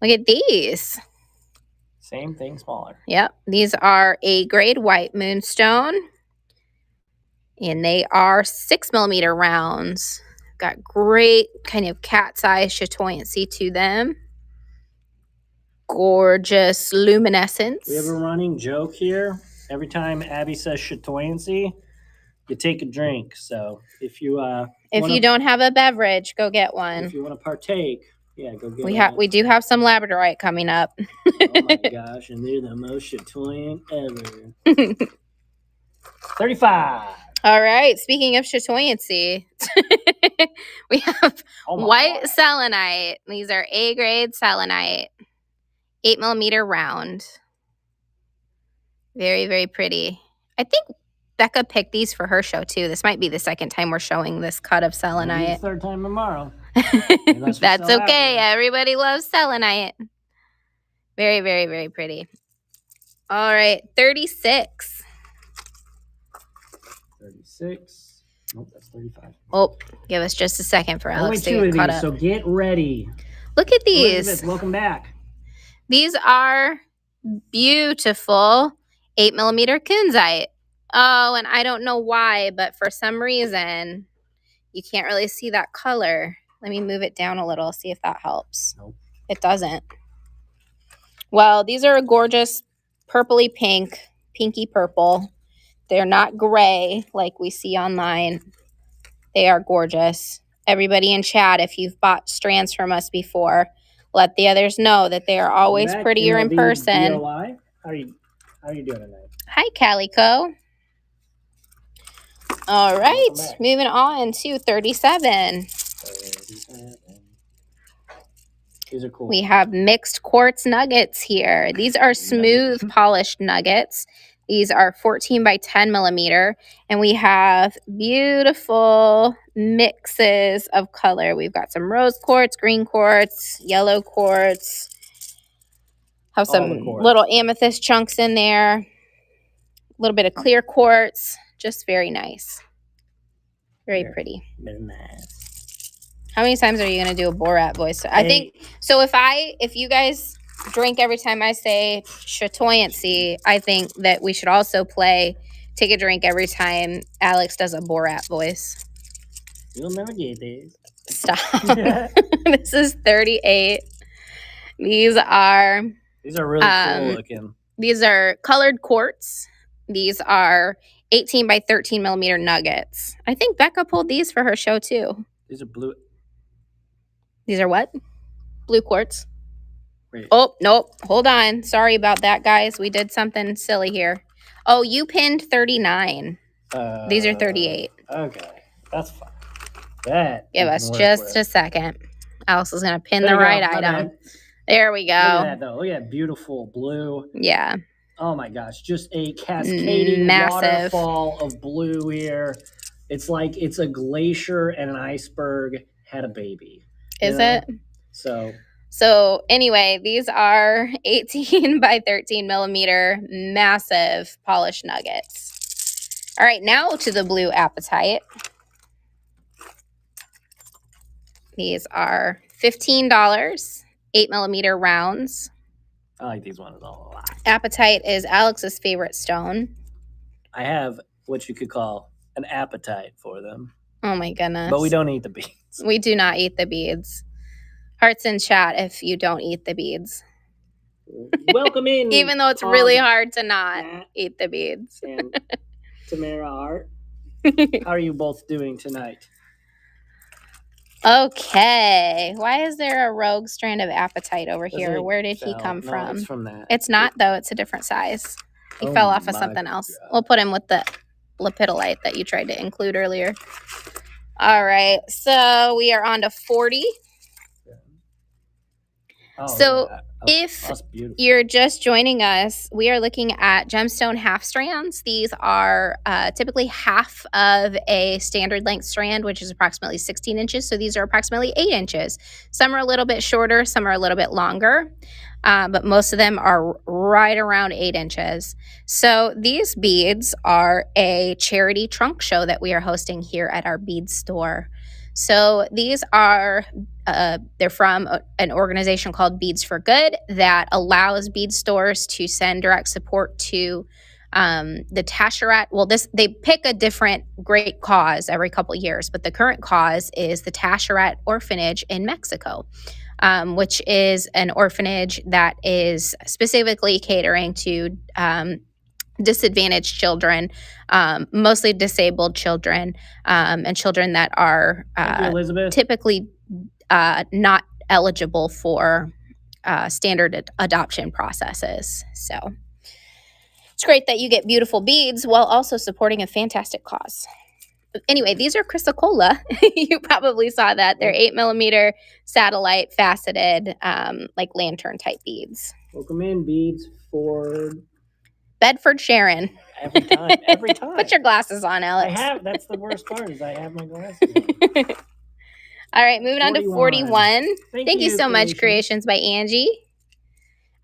Look at these. Same thing, smaller. Yep. These are a grade white moonstone. And they are 6mm rounds. Got great kind of cat's eye chatoyancy to them. gorgeous luminescence. We have a running joke here. Every time Abby says chatoyancy, you take a drink. So if you don't have a beverage, go get one. if you want to partake, yeah, go get We do have some labradorite coming up. Oh my gosh, and they're the most chatoyant ever. 35. All right. Speaking of chatoyancy, we have white selenite. These are A-grade selenite, 8mm round. Very, very pretty. I think Becca picked these for her show too. This might be the second time we're showing this cut of selenite. Third time tomorrow. That's okay. Everybody loves selenite. Very, very, very pretty. All right. 36. 36. Nope, that's 35. Oh, give us just a second for Alex Only 2 to get of caught these, up. so get ready. Look at these. Elizabeth, welcome back. These are beautiful 8mm kunzite. Oh, and I don't know why, but for some reason, you can't really see that color. Let me move it down a little, see if that helps. Nope. It doesn't. Well, these are a gorgeous purpley pink, pinky purple. They're not gray like we see online. They are gorgeous. Everybody in chat, if you've bought strands from us before, let the others know that they are always prettier in person. DOI. How are you doing tonight? Hi, Calico. All right, moving on to 37. 37. These are cool. We have mixed quartz nuggets here. These are smooth polished nuggets. These are 14 by 10mm, and we have beautiful mixes of color. We've got some rose quartz, green quartz, yellow quartz. Have some little amethyst chunks in there. A little bit of clear quartz. Just very nice. Very pretty. Very nice. How many times are you going to do a Borat voice? I think, so if you guys drink every time I say chatoyancy, I think that we should also play take a drink every time Alex does a Borat voice. You'll never get this. Stop. This is 38. These are really cool looking. These are colored quartz. These are 18 by 13mm nuggets. I think Becca pulled these for her show too. These are blue. These are what? Blue quartz. Wait. Oh, nope. Hold on. Sorry about that, guys. We did something silly here. Oh, you pinned 39. These are 38. Okay. That's fine. That. Give us just a second. Alex is going to pin the right item. There we go. Look at that, though. Look at that beautiful blue. Yeah. Oh, my gosh. Just a cascading waterfall of blue here. It's like it's a glacier and an iceberg had a baby. Is it? So anyway, these are 18 by 13mm massive polished nuggets. All right, now to the blue apatite. These are $15, 8mm rounds. I like these ones a lot. Apatite is Alex's favorite stone. I have what you could call an appetite for them. Oh my goodness. But we don't eat the beads. We do not eat the beads. Hearts in chat if you don't eat the beads. Welcome in. Even though it's really hard to not eat the beads. And Tamara Hart. How are you both doing tonight? Okay. Why is there a rogue strand of apatite over here? Where did he come from? It's from that. It's not, though. It's a different size. He fell off of something else. We'll put him with the lepidolite that you tried to include earlier. All right. So we are on to 40. So if you're just joining us, we are looking at gemstone half strands. These are typically half of a standard length strand, which is approximately 16 inches. So these are approximately 8 inches. Some are a little bit shorter, some are a little bit longer, but most of them are right around 8 inches. So these beads are a charity trunk show that we are hosting here at our bead store. So these are, they're from an organization called Beads for Good that allows bead stores to send direct support to the Taschereau. Well, they pick a different great cause every couple years, but the current cause is the Taschereau Orphanage in Mexico. which is an orphanage that is specifically catering to disadvantaged children, mostly disabled children, and children that are Thank you, Elizabeth. typically not eligible for standard adoption processes. So it's great that you get beautiful beads while also supporting a fantastic cause. Anyway, these are chrysocolla. You probably saw that. They're 8mm satellite faceted, like lantern type beads. Welcome in, beads for Bedford Sharon. every time. Every time. Put your glasses on, Alex. That's the worst part is I have my glasses on. All right, moving on to 41. Thank you so much, Creations by Angie.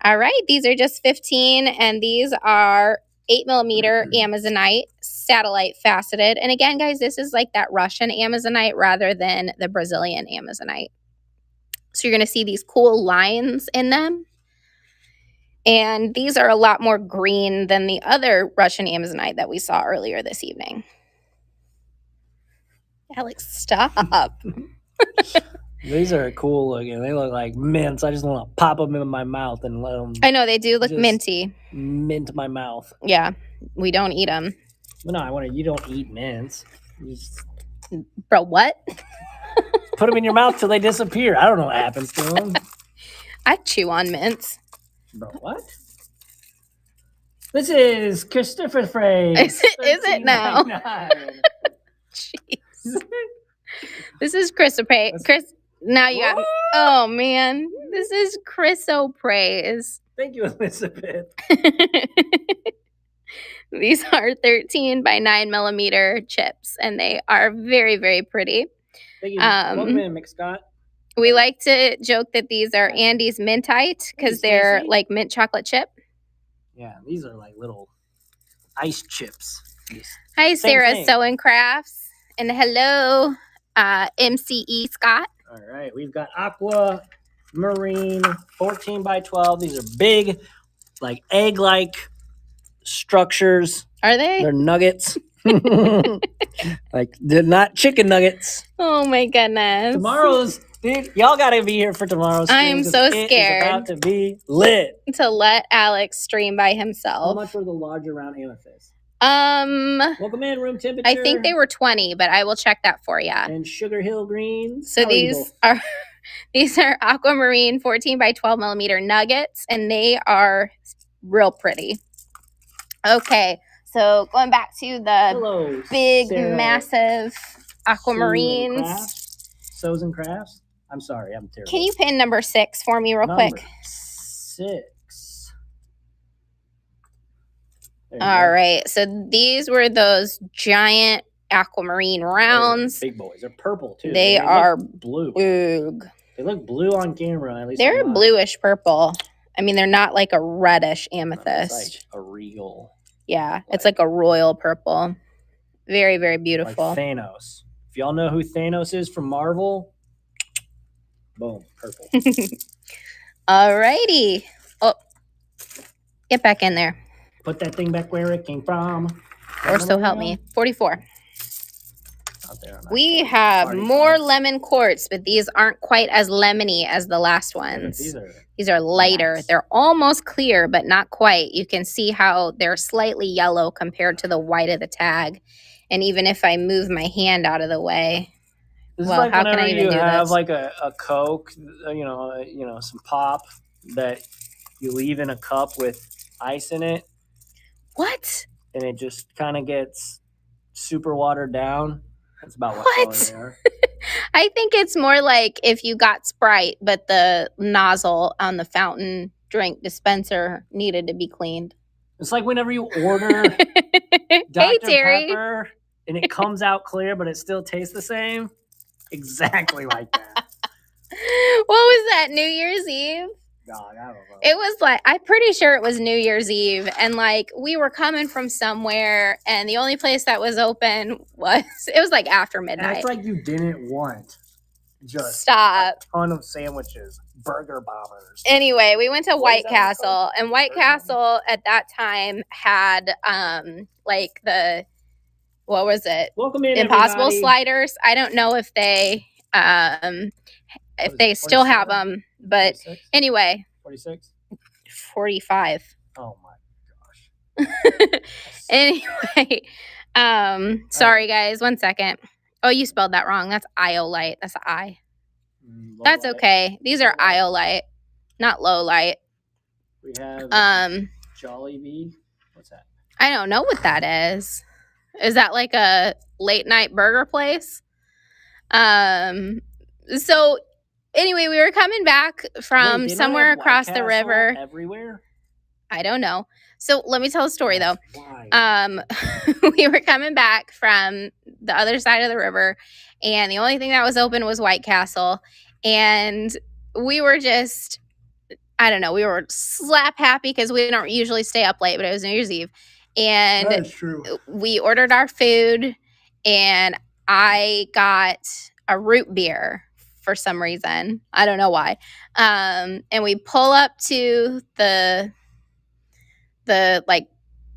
All right, these are just 15, and these are 8mm Amazonite, satellite faceted. And again, guys, this is like that Russian Amazonite rather than the Brazilian Amazonite. So you're going to see these cool lines in them. And these are a lot more green than the other Russian Amazonite that we saw earlier this evening. Alex, stop. These are cool looking. They look like mints. I just want to pop them in my mouth and let them. I know, they do look minty. Mint my mouth. Yeah, we don't eat them. Well, no, you don't eat mints. You just Bro, what? put them in your mouth till they disappear. I don't know what happens to them. I chew on mints. Bro, what? This is Christopher Frey. Is it now? Jeez. This is Chrysopraise. Now you got. Oh man, this is Chrysopraise. Thank you, Elizabeth. These are 13 by 9mm chips, and they are very, very pretty. Thank you. Welcome in, Mick Scott. We like to joke that these are Andy's Mintite because they're like mint chocolate chip. Yeah, these are like little ice chips. Hi, Sarah Sewing Crafts, and hello, MCE Scott. All right, we've got Aqua Marine 14 by 12. These are big, like egg-like structures. Are they? They're nuggets. Like they're not chicken nuggets. Oh my goodness. Tomorrow's, dude, y'all gotta be here for tomorrow's stream. I am so scared. It's about to be lit. To let Alex stream by How himself. much were the larger round amethysts? Welcome in, room temperature. I think they were 20, but I will check that for you. And Sugar Hill greens. So these are Aquamarine 14 by 12mm nuggets, and they are real pretty. Okay, so going back to the big, Sarah. Massive Aquamarines. Sews and Crafts. I'm sorry, I'm terrible. Can you pin number 6 for me real quick? 6. All right, so these were those giant Aquamarine rounds. Big boys. They're purple too. They are blue. Big. They look blue on camera. At least they're bluish purple. I mean, they're not like a reddish amethyst. It's like a regal. Yeah, it's like a royal purple. Very, very beautiful. Like Thanos. If y'all know who Thanos is from Marvel, boom, purple. Alrighty. Oh, get back in there. Put that thing back where it came from. Or so help me. 44. Out there we have more lemon quartz, but these aren't quite as lemony as the last ones. These are lighter. Nice. They're almost clear, but not quite. You can see how they're slightly yellow compared to the white of the tag. And even if I move my hand out of the way, well, like how can I even do this? You have like a Coke, you know, some pop that you leave in a cup with ice in it. What? And it just kind of gets super watered down. That's about what color they are. I think it's more like if you got Sprite, but the nozzle on the fountain drink dispenser needed to be cleaned. It's like whenever you order Dr. Pepper and it comes out clear, but it still tastes the same. Exactly like that. What was that, New Year's Eve? God, I don't know. It was like, I'm pretty sure it was New Year's Eve, and like we were coming from somewhere, and the only place that was open was like after midnight. And it's like you didn't want just a ton of sandwiches, burger bombers. Anyway, we went to White Castle, and White Castle at that time had like the, what was it? Welcome in, Impossible everybody. sliders. I don't know if they still have them. But 46? anyway, 46? 45. Oh my gosh. Anyway, sorry guys, 1 second. Oh, you spelled that wrong. That's iolite. That's an I. That's Low light. okay. These are iolite, not low light. We have Jolly Bead. What's that? I don't know what that is. Is that like a late night burger place? So anyway, we were coming back from somewhere across the river. Everywhere? I don't know. So let me tell a story though. Why? We were coming back from the other side of the river, and the only thing that was open was White Castle, and we were just, I don't know, we were slap happy because we don't usually stay up late, but it was New Year's Eve, and That's true. we ordered our food, and I got a root beer for some reason. I don't know why. And we pull up to the like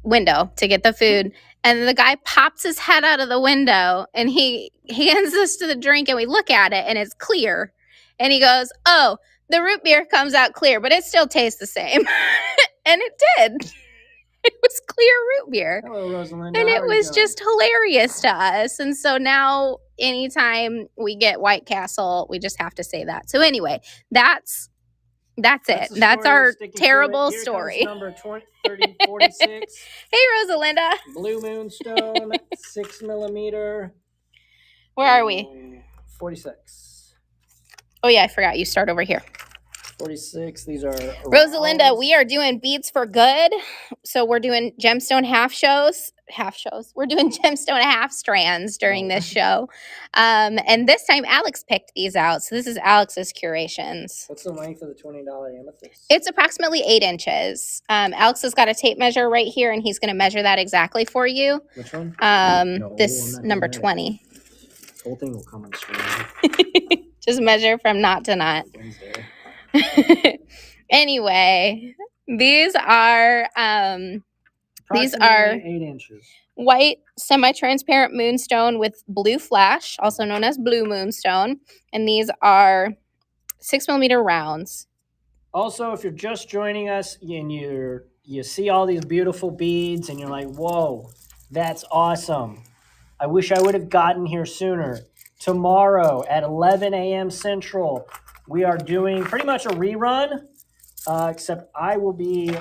window to get the food, and the guy pops his head out of the window and he hands us to the drink, and we look at it and it's clear, and he goes, "Oh, the root beer comes out clear, but it still tastes the same." And it did. It was clear root beer. Hello, Rosalinda. And How it are you was doing? just hilarious to us. And so now anytime we get White Castle, we just have to say that. So anyway, that's it. the That's story. our We're sticking to terrible it. Here story. comes number 3046. Hey, Rosalinda. Blue Moonstone, 6mm. Where are we? 46. Oh, yeah, I forgot. You start over here. 46. These are Rosalinda, rounds. we are doing beads for good. So we're doing gemstone half shows. We're doing gemstone half strands during this show. And this time Alex picked these out. So this is Alex's curations. What's the length of the $20 amethyst? It's approximately 8 inches. Alex has got a tape measure right here, and he's going to measure that exactly for you. Which one? This I'm not number doing that. 20. This whole thing will come on screen. Just measure from knot to knot. Wednesday. Anyway, these are Approximately 8 inches. white semi-transparent moonstone with blue flash, also known as blue moonstone, and these are 6mm rounds. Also, if you're just joining us and you see all these beautiful beads and you're like, whoa, that's awesome. I wish I would have gotten here sooner. Tomorrow at 11 a.m. Central, we are doing pretty much a rerun, except I will be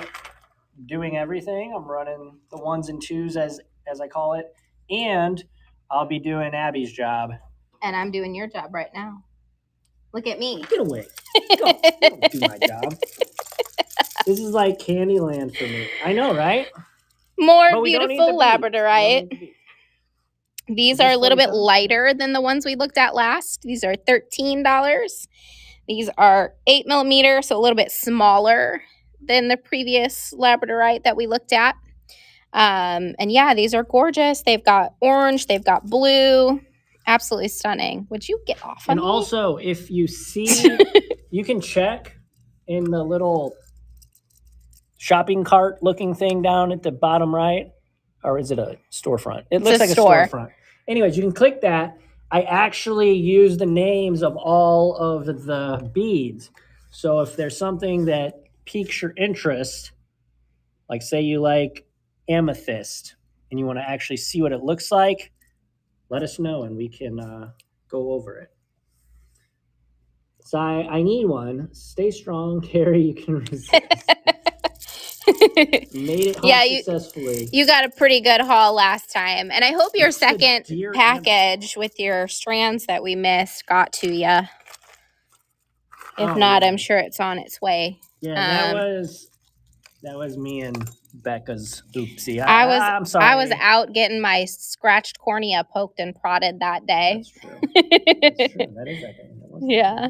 doing everything. I'm running the ones and twos as I call it, and I'll be doing Abby's job. And I'm doing your job right now. Look at me. Get away. Go. Don't do my job. This is like Candyland for me. I know, right? More But we don't need beautiful the beads. We don't labradorite. need the beads. These Is are this a little bit 47? lighter than the ones we looked at last. These are $13. These are 8mm, so a little bit smaller than the previous labradorite that we looked at. And yeah, these are gorgeous. They've got orange, they've got blue. Absolutely stunning. Would you get off on And me? also, if you see, you can check in the little shopping cart looking thing down at the bottom right. Or is it a storefront? It looks a like store. a storefront. Anyways, you can click that. I actually use the names of all of the beads. So if there's something that piques your interest, like say you like amethyst and you want to actually see what it looks like, let us know and we can go over it. So I need one. Stay strong, Carrie. You can resist. Made it home Yeah, successfully. You got a pretty good haul last time. And I hope your It's the second deer package with your strands that we missed got to you. If Oh, not, yeah. I'm sure it's on its way. Yeah, that was me and Becca's oopsie. I'm sorry. I was out getting my scratched cornea poked and prodded that day. That's true. That's true. That is that thing. That was Yeah.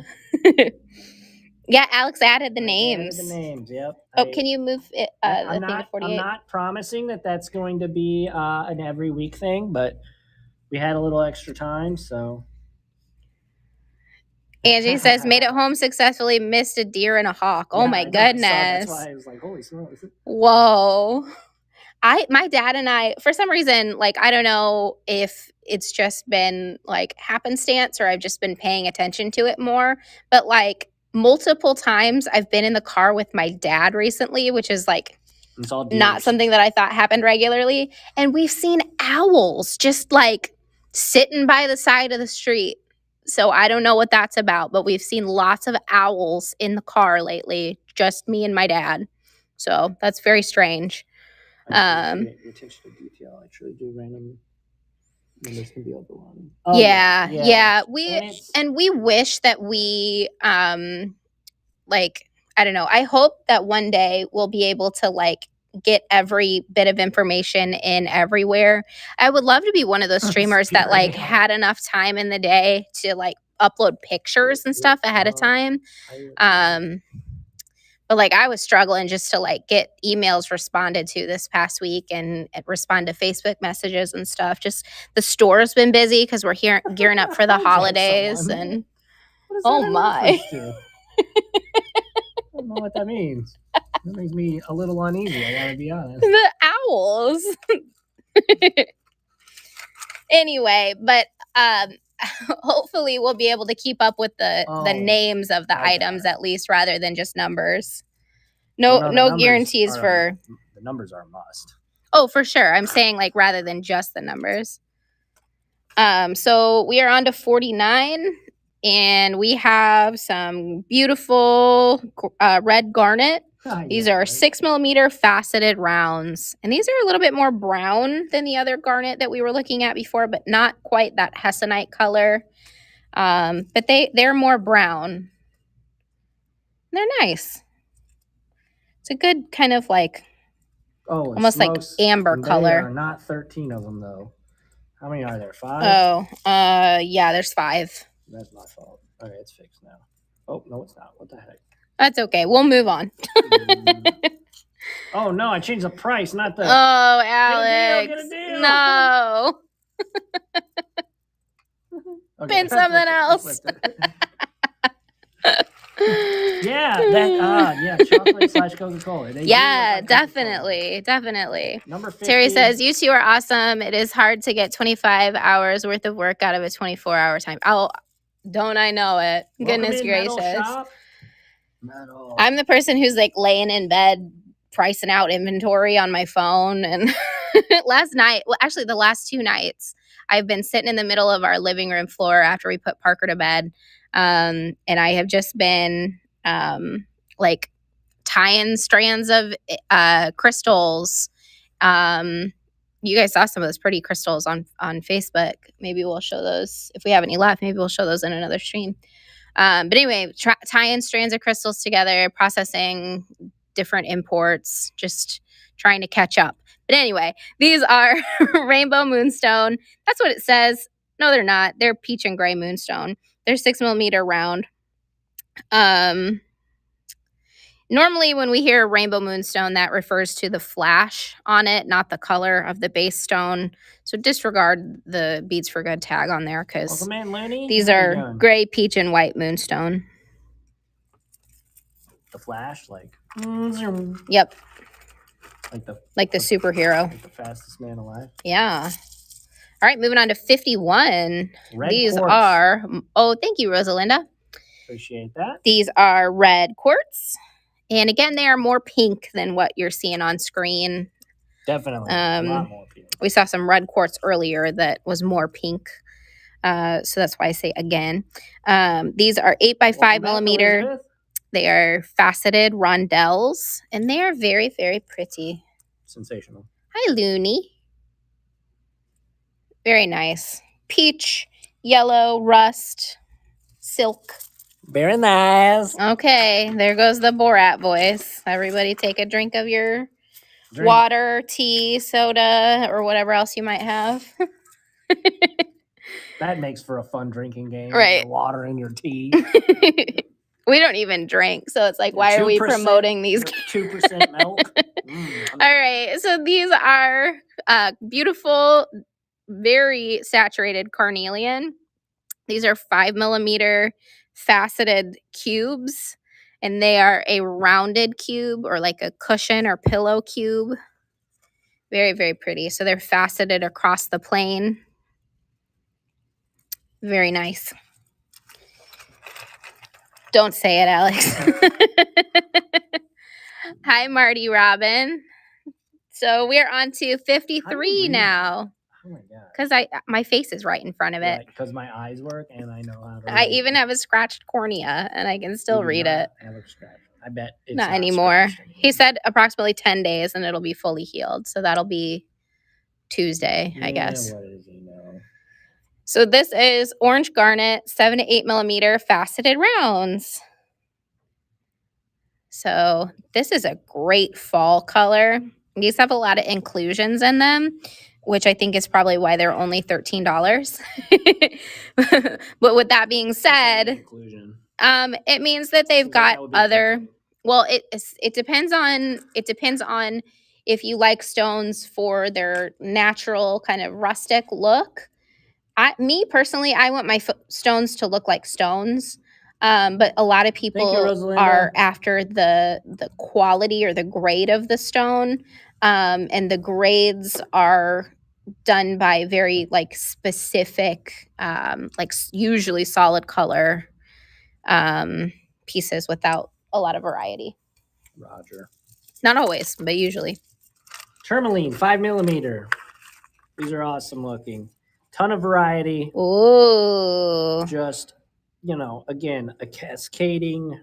Yeah, Alex added the names. The names, yep. Oh, can you move it, the I'm thing to not 48? promising that that's going to be an every week thing, but we had a little extra time, so. Angie says, made it home successfully, missed a deer and a hawk. Oh Yeah, my I know, I saw it. goodness. That's why I was like, holy smokes. Whoa. My dad and I, for some reason, like, I don't know if it's just been like happenstance or I've just been paying attention to it more, but like multiple times I've been in the car with my dad recently, which is like It's all not deers. something that I thought happened regularly. And we've seen owls just like sitting by the side of the street. So I don't know what that's about, but we've seen lots of owls in the car lately, just me and my dad. So that's very strange. I appreciate your attention to detail. I truly do. Random numbers can be overwhelming. Oh, Yeah. And We wish that we like, I don't know. I hope that one day we'll be able to like get every bit of information in everywhere. I would love to be one of those streamers that like had enough time in the day to like upload pictures and stuff ahead of time. But like I was struggling just to like get emails responded to this past week and respond to Facebook messages and stuff. Just the store's been busy because we're gearing up for the holidays. And oh my. I don't know what that means. That makes me a little uneasy, I gotta be honest. The owls. Anyway, but hopefully we'll be able to keep up with the names of the items at least rather than just numbers. No guarantees for the numbers are a must. Oh, for sure. I'm saying like rather than just the numbers. So we are on to 49 and we have some beautiful red garnet. These are 6mm faceted rounds, and these are a little bit more brown than the other garnet that we were looking at before, but not quite that hessonite color. But they're more brown. They're nice. It's a good kind of like almost like amber color. There are not 13 of them though. How many are there? 5? Oh, yeah, there's 5. That's my fault. All right, it's fixed now. Oh no, it's not. What the heck? That's okay. We'll move on. Oh no, I changed the price, not the. Oh, Alex. Get a deal. No. Okay, Pin something else. Yeah, chocolate / Coca-Cola. Yeah, definitely. Number 50. Terry says, you two are awesome. It is hard to get 25 hours worth of work out of a 24-hour time. Oh, don't I know it? Goodness gracious. Metal. I'm the person who's like laying in bed pricing out inventory on my phone. And last night, well, actually the last 2 nights, I've been sitting in the middle of our living room floor after we put Parker to bed. And I have just been like tying strands of crystals. You guys saw some of those pretty crystals on Facebook. Maybe we'll show those if we have any left. Maybe we'll show those in another stream. But anyway, tying strands of crystals together, processing different imports, just trying to catch up. But anyway, these are rainbow moonstone. That's what it says. No, they're not. They're peach and gray moonstone. They're 6mm round. Normally when we hear rainbow moonstone, that refers to the flash on it, not the color of the base stone. So disregard the Beads for Good tag on there because these are gray, peach, and white moonstone. The flash, like. Yep. Like the superhero. Like the fastest man alive. Yeah. All right, moving on to 51. These quartz. are, thank you, Rosalinda. Appreciate that. These are red quartz. And again, they are more pink than what you're seeing on screen. Definitely. A lot more pink. We saw some red quartz earlier that was more pink. So that's why I say again. These are 8x5mm. They are faceted rondelles, and they are very, very pretty. Sensational. Hi, Looney. Very nice. Peach, yellow, rust, silk. Very nice. Okay, there goes the Borat voice. Everybody take a drink of your water, tea, soda, or whatever else you might have. That makes for a fun drinking game. Right. Your water and your tea. We don't even drink, so it's like, why are we promoting these? 2% milk. All right, so these are beautiful, very saturated carnelian. These are 5mm faceted cubes, and they are a rounded cube or like a cushion or pillow cube. Very, very pretty. So they're faceted across the plane. Very nice. Don't say it, Alex. Hi, Marty Robin. So we're on to 53 now. Oh my god. Because my face is right in front of it. Because my eyes work and I know how to I read even it. have a scratched cornea and I can still read it. Ever scratched. I bet it's Not anymore. scratched He said approximately 10 days and it'll be fully healed. So that'll be Tuesday, I guess. What does he know? So this is orange garnet, 7 to 8 millimeter faceted rounds. So this is a great fall color. These have a lot of inclusions in them, which I think is probably why they're only $13. But with that being said, it means that they've got other. Well, it depends on if you like stones for their natural kind of rustic look. Me personally, I want my stones to look like stones. But a lot of people are after the quality or the grade of the stone. And the grades are done by very like specific, usually solid color pieces without a lot of variety. Roger. Not always, but usually. Tourmaline, 5 millimeter. These are awesome looking. Ton of variety. Ooh. Just, again, a cascading.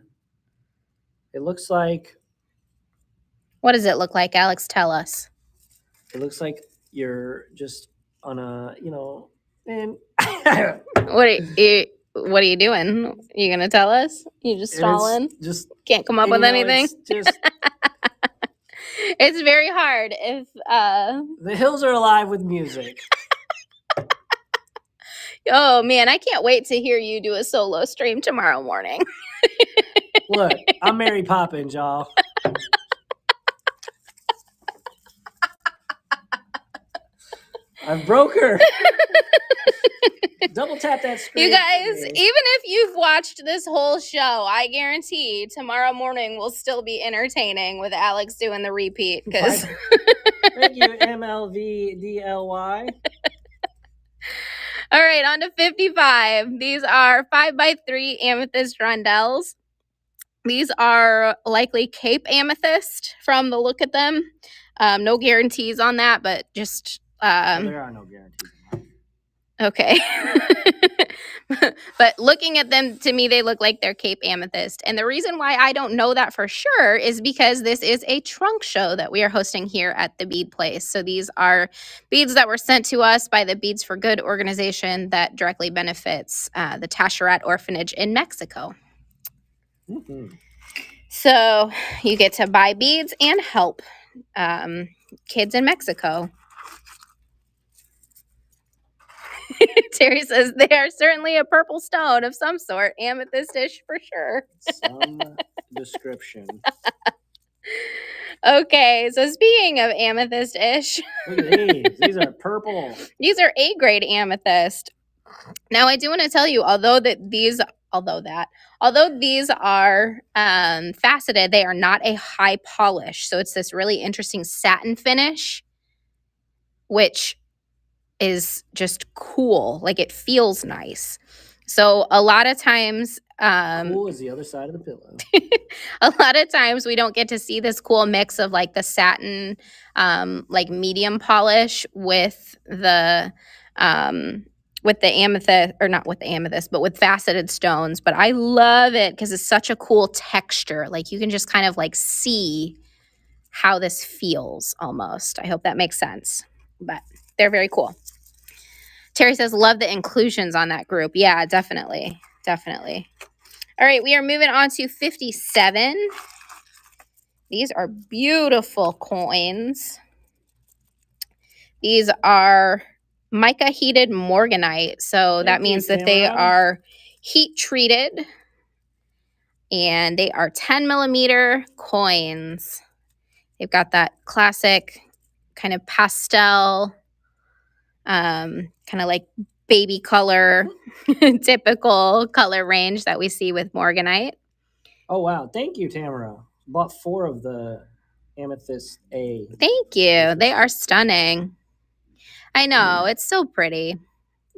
It looks like. What does it look like, Alex? Tell us. It looks like you're just on a, and. What are you doing? You gonna tell us? You just stalling? Just can't come up with anything. It's just. It's very hard if the hills are alive with music. Oh man, I can't wait to hear you do a solo stream tomorrow morning. Look, I'm Mary Poppins, y'all. I broke her. Double tap that screen. You guys, even if you've watched this whole show, I guarantee tomorrow morning will still be entertaining with Alex doing the repeat. Because thank you, MLVDLY. All right, on to 55. These are 5x3 amethyst rondelles. These are likely Cape amethyst from the look at them. No guarantees on that, but just there are no guarantees. Okay. But looking at them, to me, they look like they're Cape amethyst. And the reason why I don't know that for sure is because this is a trunk show that we are hosting here at the Bead Place. So these are beads that were sent to us by the Beads for Good organization that directly benefits the Tascherat Orphanage in Mexico. Mm-hmm. So you get to buy beads and help kids in Mexico. Terry says they are certainly a purple stone of some sort, amethystish for sure. Some description. Okay, so speaking of amethyst-ish. Look at these. These are purple. These are A-grade amethyst. Now, I do want to tell you, although these are faceted, they are not a high polish. So it's this really interesting satin finish, which is just cool. Like it feels nice. So a lot of times cool is the other side of the pillow. A lot of times we don't get to see this cool mix of like the satin like medium polish with the amethyst, or not with the amethyst, but with faceted stones. But I love it because it's such a cool texture. Like you can just kind of like see how this feels almost. I hope that makes sense. But they're very cool. Terry says, love the inclusions on that group. Yeah, definitely. Definitely. All right, we are moving on to 57. These are beautiful coins. These are mica heated morganite. So that means that they are heat treated. And they are 10 millimeter coins. They've got that classic kind of pastel, kind of like baby color, typical color range that we see with morganite. Oh, wow. Thank you, Tamara. Bought 4 of the Amethyst A. Thank you. They are stunning. I know. It's so pretty.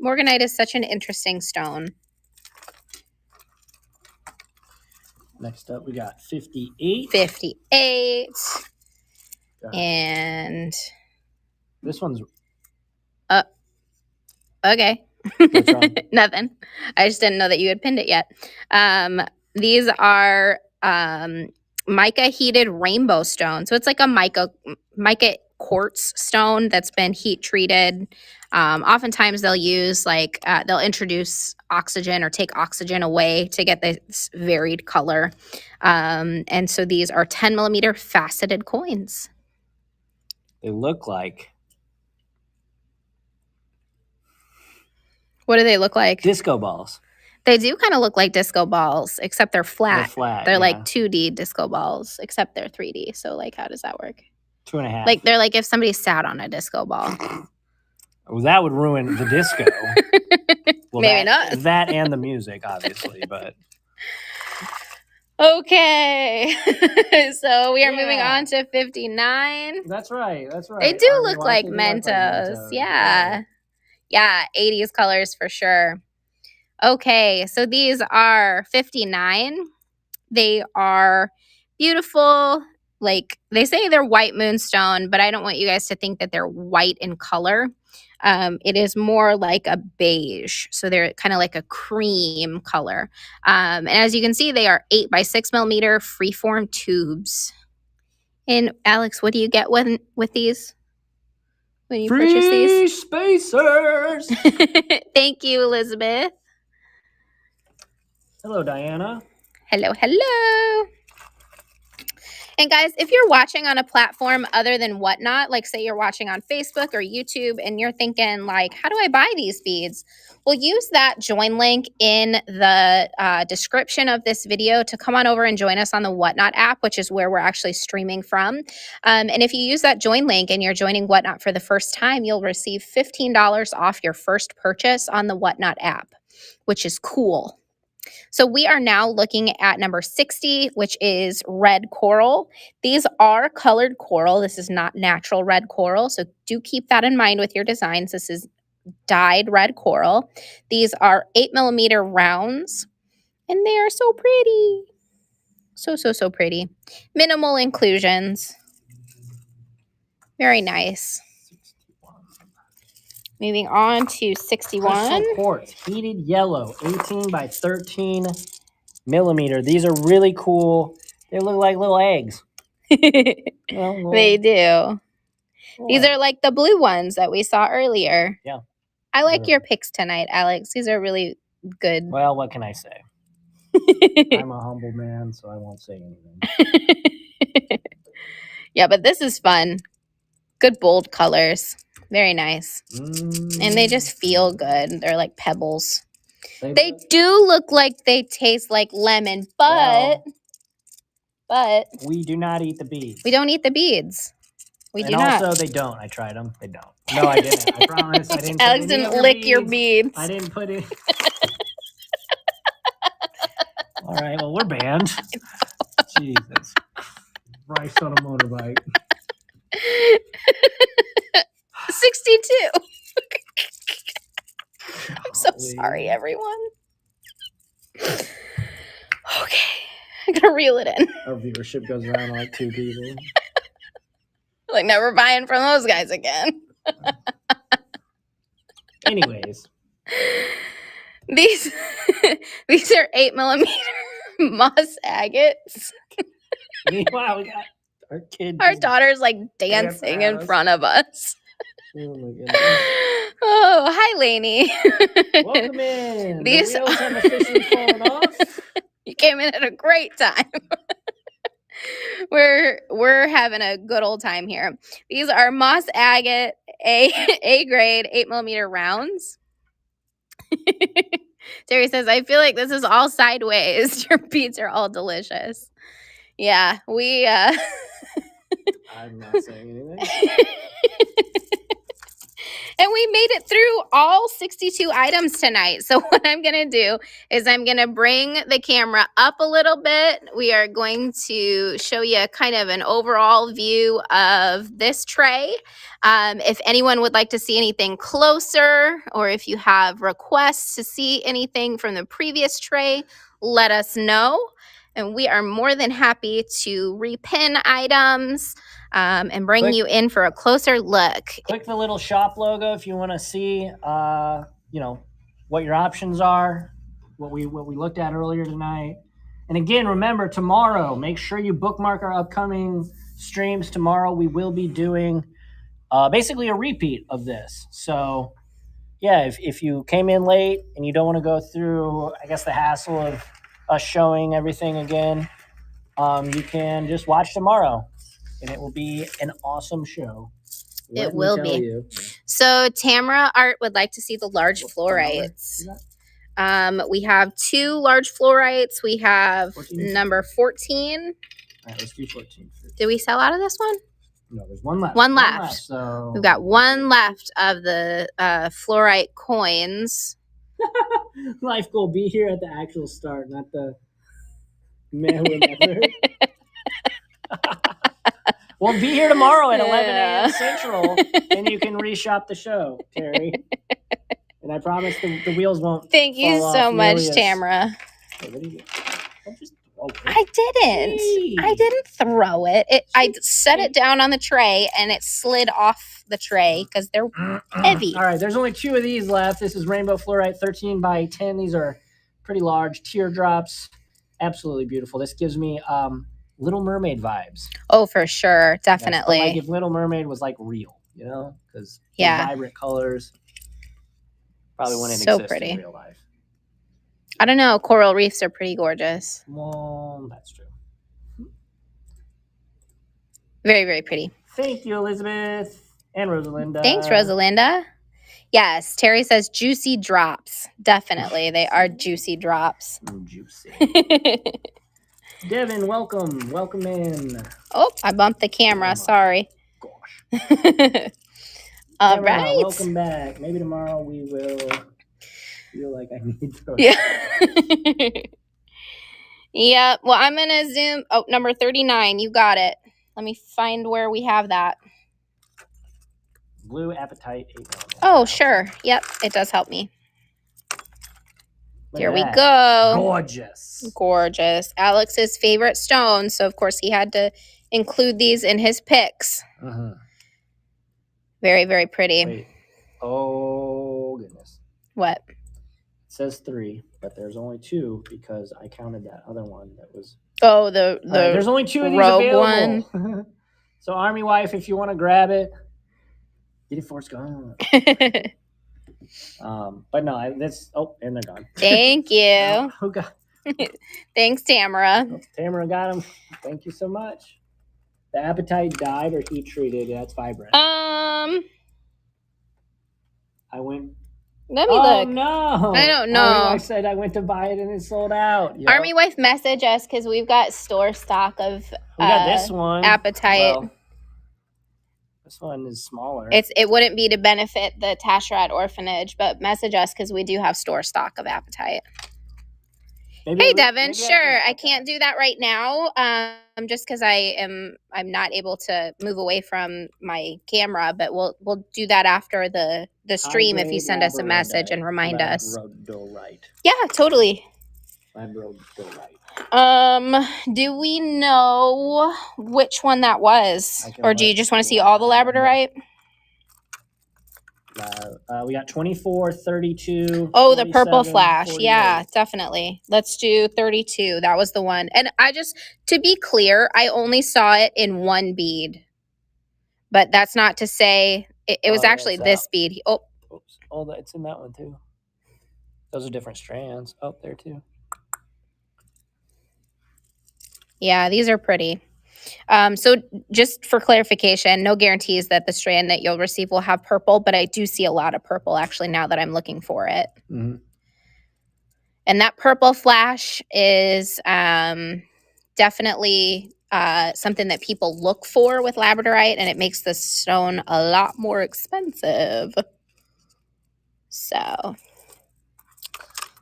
Morganite is such an interesting stone. Next up, we got 58. 58. Got And this one's okay. What's wrong? Nothing. I just didn't know that you had pinned it yet. These are mica heated rainbow stone. So it's like a mica quartz stone that's been heat treated. Oftentimes they'll use they'll introduce oxygen or take oxygen away to get this varied color. And so these are 10 millimeter faceted coins. they look like What do they look like? disco balls. They do kind of look like disco balls, except they're flat. They're flat. They're yeah. like 2D disco balls, except they're 3D. So like, how does that work? 2.5. Like they're like if somebody sat on a disco ball. Well, that would ruin the disco. Well, Maybe not. That and the music, obviously, but Okay. So we are moving Yeah. on to 59. that's right. That's right. They do I mean, look why like can't you look Mentos. Yeah. Yeah, 80s colors for sure. Okay, so these are 59. They are beautiful. Like they say they're white moonstone, but I don't want you guys to think that they're white in color. It is more like a beige. So they're kind of like a cream color. And as you can see, they are 8 by 6 millimeter freeform tubes. And Alex, what do you get with these? When you purchase Free these? spacers. Thank you, Elizabeth. Hello, Diana. Hello, hello. And guys, if you're watching on a platform other than Whatnot, like say you're watching on Facebook or YouTube and you're thinking like, how do I buy these beads? Well, use that join link in the description of this video to come on over and join us on the Whatnot app, which is where we're actually streaming from. And if you use that join link and you're joining Whatnot for the first time, you'll receive $15 off your first purchase on the Whatnot app, which is cool. So we are now looking at number 60, which is red coral. These are colored coral. This is not natural red coral. So do keep that in mind with your designs. This is dyed red coral. These are 8 millimeter rounds, and they are so pretty. So pretty. Minimal inclusions. Very nice. Moving on to 61. Crystal quartz, heated yellow, 18 by 13 millimeter. These are really cool. They look like little eggs. They do. These are like the blue ones that we saw earlier. Yeah. I like your picks tonight, Alex. These are really good. Well, what can I say? I'm a humble man, so I won't say anything. Yeah, but this is fun. Good bold colors. Very nice. And they just feel good. They're like pebbles. They do look like they taste like lemon, but we do not eat the beads. we don't eat the beads. We do not. And also, they don't. I tried them. They don't. No, I didn't. I promise. I didn't. Alex didn't lick your beads. I didn't put it. All right. Well, we're banned. Jesus Christ on a motorbike. 62. I'm so sorry, everyone. Okay. I gotta reel it in. Our viewership goes around like 2 people. Like, never buying from those guys again. Anyways. These are 8 millimeter moss agates. Meanwhile, we got our kids. Our daughter's like dancing in front of us. Oh my goodness. Oh, hi, Lainey. Welcome in. These the wheels have officially fallen off. You came in at a great time. We're having a good old time here. These are moss agate A grade 8 millimeter rounds. Terry says, I feel like this is all sideways. Your beads are all delicious. Yeah, we I'm not saying anything. And we made it through all 62 items tonight. So what I'm going to do is I'm going to bring the camera up a little bit. We are going to show you kind of an overall view of this tray. If anyone would like to see anything closer, or if you have requests to see anything from the previous tray, let us know. And we are more than happy to repin items and bring you in for a closer look. Click the little shop logo if you want to see, you know, what your options are, what we looked at earlier tonight. And again, remember, tomorrow, make sure you bookmark our upcoming streams. Tomorrow we will be doing basically a repeat of this. So, yeah, if you came in late and you don't want to go through, I guess, the hassle of us showing everything again, you can just watch tomorrow, and it will be an awesome show. It will be. So Tamara Art would like to see the large fluorites. We have 2 large fluorites. We have 14? Number 14. All right, let's do 14 first. Did we sell out of this one? No, there's one left. One left. So we've got one left of the fluorite coins. Life goal: be here at the actual start, not the man who never. Well, be here tomorrow at 11 a.m. Central, and you can reshop the show, Terry. And I promise the wheels won't. Thank you so much, Tamara. Hey, what did you? I didn't throw it. I set it down on the tray and it slid off the tray because they're heavy. All right, there's only 2 of these left. This is Rainbow Fluorite 13 by 10. These are pretty large teardrops. Absolutely beautiful. This gives me Little Mermaid vibes. Oh, for sure. Definitely. Like if Little Mermaid was like real, you know, because vibrant colors. Probably wouldn't exist in real life. I don't know. Coral reefs are pretty gorgeous. Well, that's true. Very, very pretty. Thank you, Elizabeth and Rosalinda. Thanks, Rosalinda. Yes, Terry says juicy drops. Definitely. They are juicy drops. Juicy. Devin, welcome. Welcome in. Oh, I bumped the camera. Sorry. Gosh. All right. Welcome back. Maybe tomorrow we will feel like I need to. Yeah. Yeah. Well, I'm going to zoom. Oh, number 39. You got it. Let me find where we have that. Blue Apatite 8. Oh, sure. Yep. It does help me. Here we that. go. Gorgeous. Gorgeous. Alex's favorite stone. So, of course, he had to include these in his picks. Uh-huh. Very, very pretty. Wait. Oh, goodness. What? It says 3, but there's only 2 because I counted that other one that was. Oh, the there's only 2 of these rogue available. One. So, Army Wife, if you want to grab it, get it before it's gone. But no, that's and they're gone. Thank you. Who got? Thanks, Tamara. Oh, Tamara got them. Thank you so much. The Apatite died or heat treated. That's vibrant. I went. Let me look. No, I don't know. Army Wife said I went to buy it and it sold out. Yep. Army Wife message us because we've got store stock of. We got this one. Apatite. Well, this one is smaller. It wouldn't be to benefit the Tasharat orphanage, but message us because we do have store stock of Apatite. Hey, Devin. Sure, I can't do that right now. Just because I'm not able to move away from my camera, but we'll do that after the stream if you send us a message and remind us. Yeah, totally. Do we know which one that was, or do you just want to see all the labradorite? We got 24, 32. Oh, the purple flash. 48. Yeah, definitely. Let's do 32. That was the one. And to be clear, I only saw it in one bead. But that's not to say it was actually this bead. Oh, it's in that one too. Those are different strands. Oh, there too. Yeah, these are pretty. So just for clarification, no guarantees that the strand that you'll receive will have purple, but I do see a lot of purple actually now that I'm looking for it. Mm-hmm. And that purple flash is definitely something that people look for with labradorite, and it makes the stone a lot more expensive. So,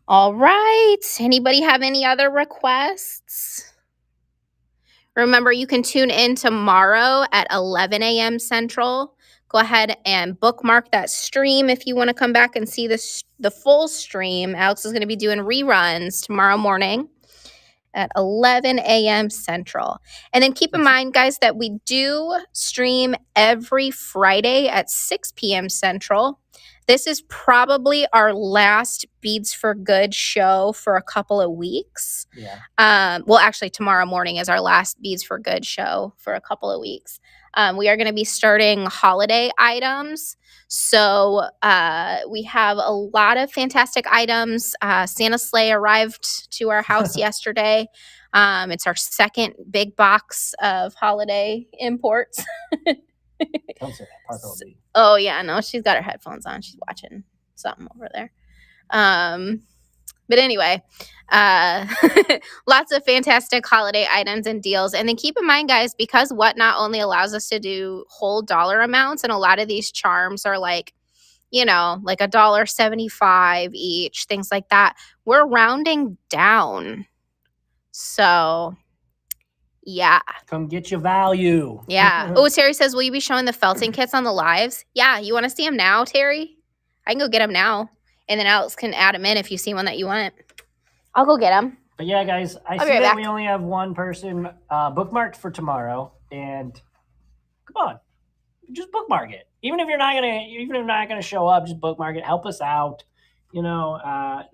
all right. Anybody have any other requests? Remember, you can tune in tomorrow at 11 a.m. Central. Go ahead and bookmark that stream if you want to come back and see the full stream. Alex is going to be doing reruns tomorrow morning. at 11 a.m. Central. And then keep in mind, guys, that we do stream every Friday at 6 p.m. Central. This is probably our last Beads for Good show for a couple of weeks. Yeah. Well, actually, tomorrow morning is our last Beads for Good show for a couple of weeks. We are going to be starting holiday items. So we have a lot of fantastic items. Santa Sleigh arrived to our house yesterday. It's our second big box of holiday imports. Don't say that. Parker will be. Oh, yeah, no, she's got her headphones on. She's watching something over there. But anyway, lots of fantastic holiday items and deals. And then keep in mind, guys, because Whatnot only allows us to do whole dollar amounts, and a lot of these charms are like, you know, like $1.75 each, things like that. We're rounding down. So, yeah. Come get your value. Yeah. Oh, Terry says, will you be showing the felting kits on the lives? Yeah. You want to see them now, Terry? I can go get them now. And then Alex can add them in if you see one that you want. I'll go get them. But yeah, guys, I see that we only have one person bookmarked for tomorrow. And come on, just bookmark it. Even if you're not gonna show up, just bookmark it. Help us out. You know,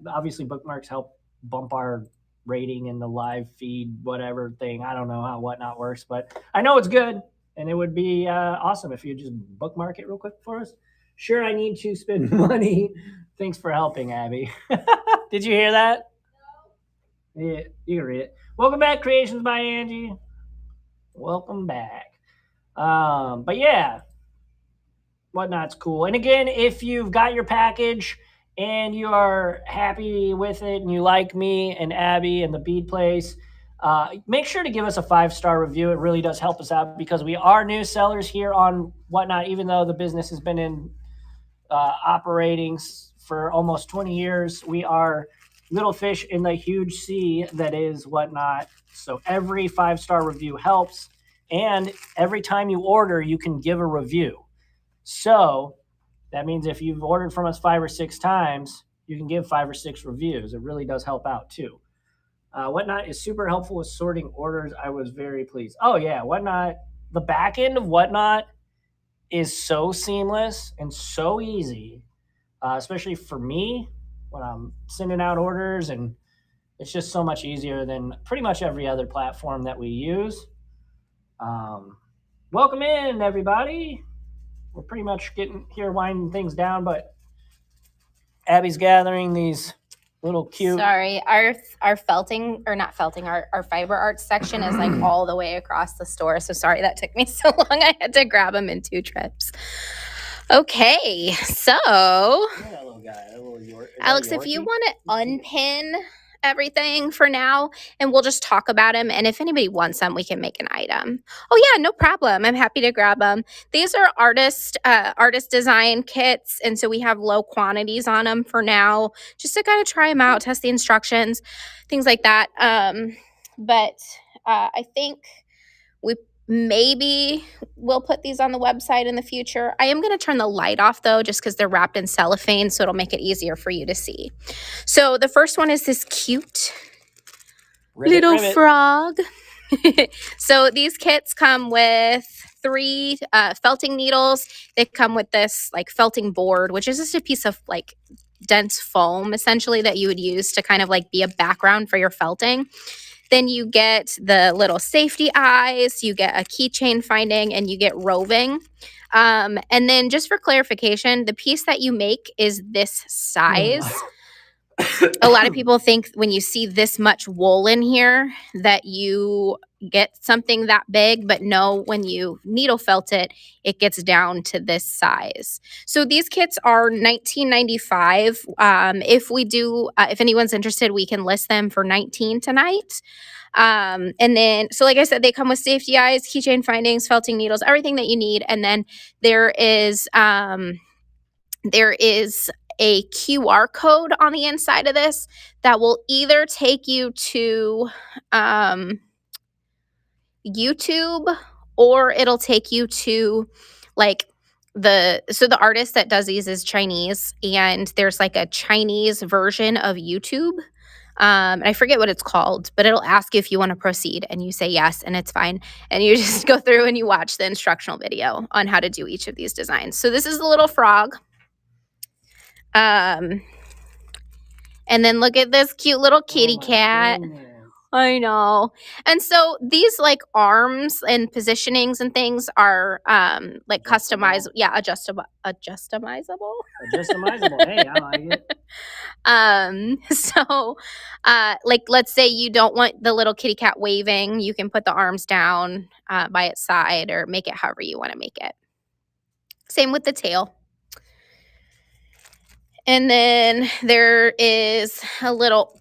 obviously bookmarks help bump our rating in the live feed, whatever thing. I don't know how Whatnot works, but I know it's good, and it would be awesome if you just bookmark it real quick for us. Sure, I need to spend money. Thanks for helping, Abby. Did you hear that? No. Yeah, you can read it. Welcome back, Creations by Angie. Welcome back. But yeah, Whatnot's cool. And again, if you've got your package and you are happy with it and you like me and Abby and the Bead Place, make sure to give us a 5-star review. It really does help us out because we are new sellers here on Whatnot, even though the business has been in operating for almost 20 years. We are little fish in the huge sea that is Whatnot. So every 5-star review helps. And every time you order, you can give a review. So that means if you've ordered from us 5 or 6 times, you can give 5 or 6 reviews. It really does help out too. Whatnot is super helpful with sorting orders. I was very pleased. Oh yeah, Whatnot, the back end of Whatnot is so seamless and so easy, especially for me when I'm sending out orders, and it's just so much easier than pretty much every other platform that we use. Welcome in, everybody. We're pretty much getting here, winding things down, but Abby's gathering these little cute. Sorry, our felting, or not felting, our fiber arts section is like all the way across the store. So sorry that took me so long. I had to grab them in 2 trips. Okay, so That little guy, that little Alex, if you want to unpin everything for now, and we'll just talk about them, and if anybody wants them, we can make an item. Oh yeah, no problem. I'm happy to grab them. These are artist design kits, and so we have low quantities on them for now, just to kind of try them out, test the instructions, things like that. But I think maybe we'll put these on the website in the future. I am going to turn the light off though, just because they're wrapped in cellophane, so it'll make it easier for you to see. So the first one is this cute little frog. So these kits come with 3 felting needles. They come with this like felting board, which is just a piece of like dense foam essentially that you would use to kind of like be a background for your felting. Then you get the little safety eyes, you get a keychain finding, and you get roving. And then just for clarification, the piece that you make is this size. A lot of people think when you see this much wool in here that you get something that big, but no, when you needle felt it, it gets down to this size. So these kits are $19.95. If anyone's interested, we can list them for $19 tonight. And then, so like I said, they come with safety eyes, keychain findings, felting needles, everything that you need. And then there is a QR code on the inside of this that will either take you to YouTube, or it'll take you to like the artist that does these is Chinese, and there's like a Chinese version of YouTube. I forget what it's called, but it'll ask you if you want to proceed, and you say yes, and it's fine. And you just go through and you watch the instructional video on how to do each of these designs. So this is the little frog. And then look at this cute little kitty cat. Goodness. I know. And so these like arms and positionings and things are like customizable. Yeah, adjustomizable. Adjustomizable. Hey, I like it. So like let's say you don't want the little kitty cat waving, you can put the arms down by its side or make it however you want to make it. Same with the tail. And then there is a little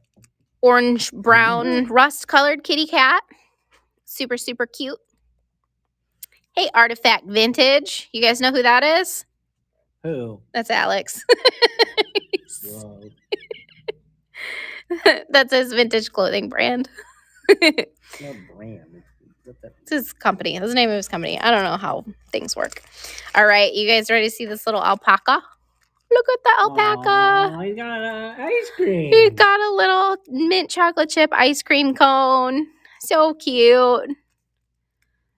orange brown rust colored kitty cat. Super, super cute. Hey, Artifact Vintage. You guys know who that is? Who? That's Alex. Whoa. That's his vintage clothing brand. No brand. It's his company. That's the name of his company. I don't know how things work. All right, you guys ready to see this little alpaca? Look at the alpaca. Oh, he's got ice cream. He's got a little mint chocolate chip ice cream cone. So cute.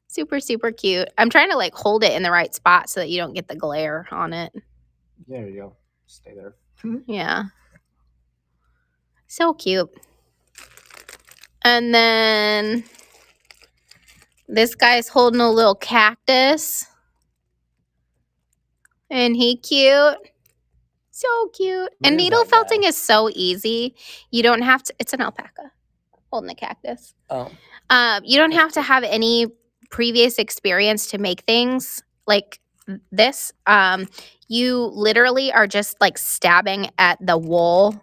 Super, super cute. I'm trying to like hold it in the right spot so that you don't get the glare on it. There you go. Stay there. Yeah. So cute. And then this guy's holding a little cactus. And he cute. So cute. And is needle that guy? felting is so easy. You don't have to, it's an alpaca holding the cactus. Oh. You don't have to have any previous experience to make things like this. You literally are just like stabbing at the wool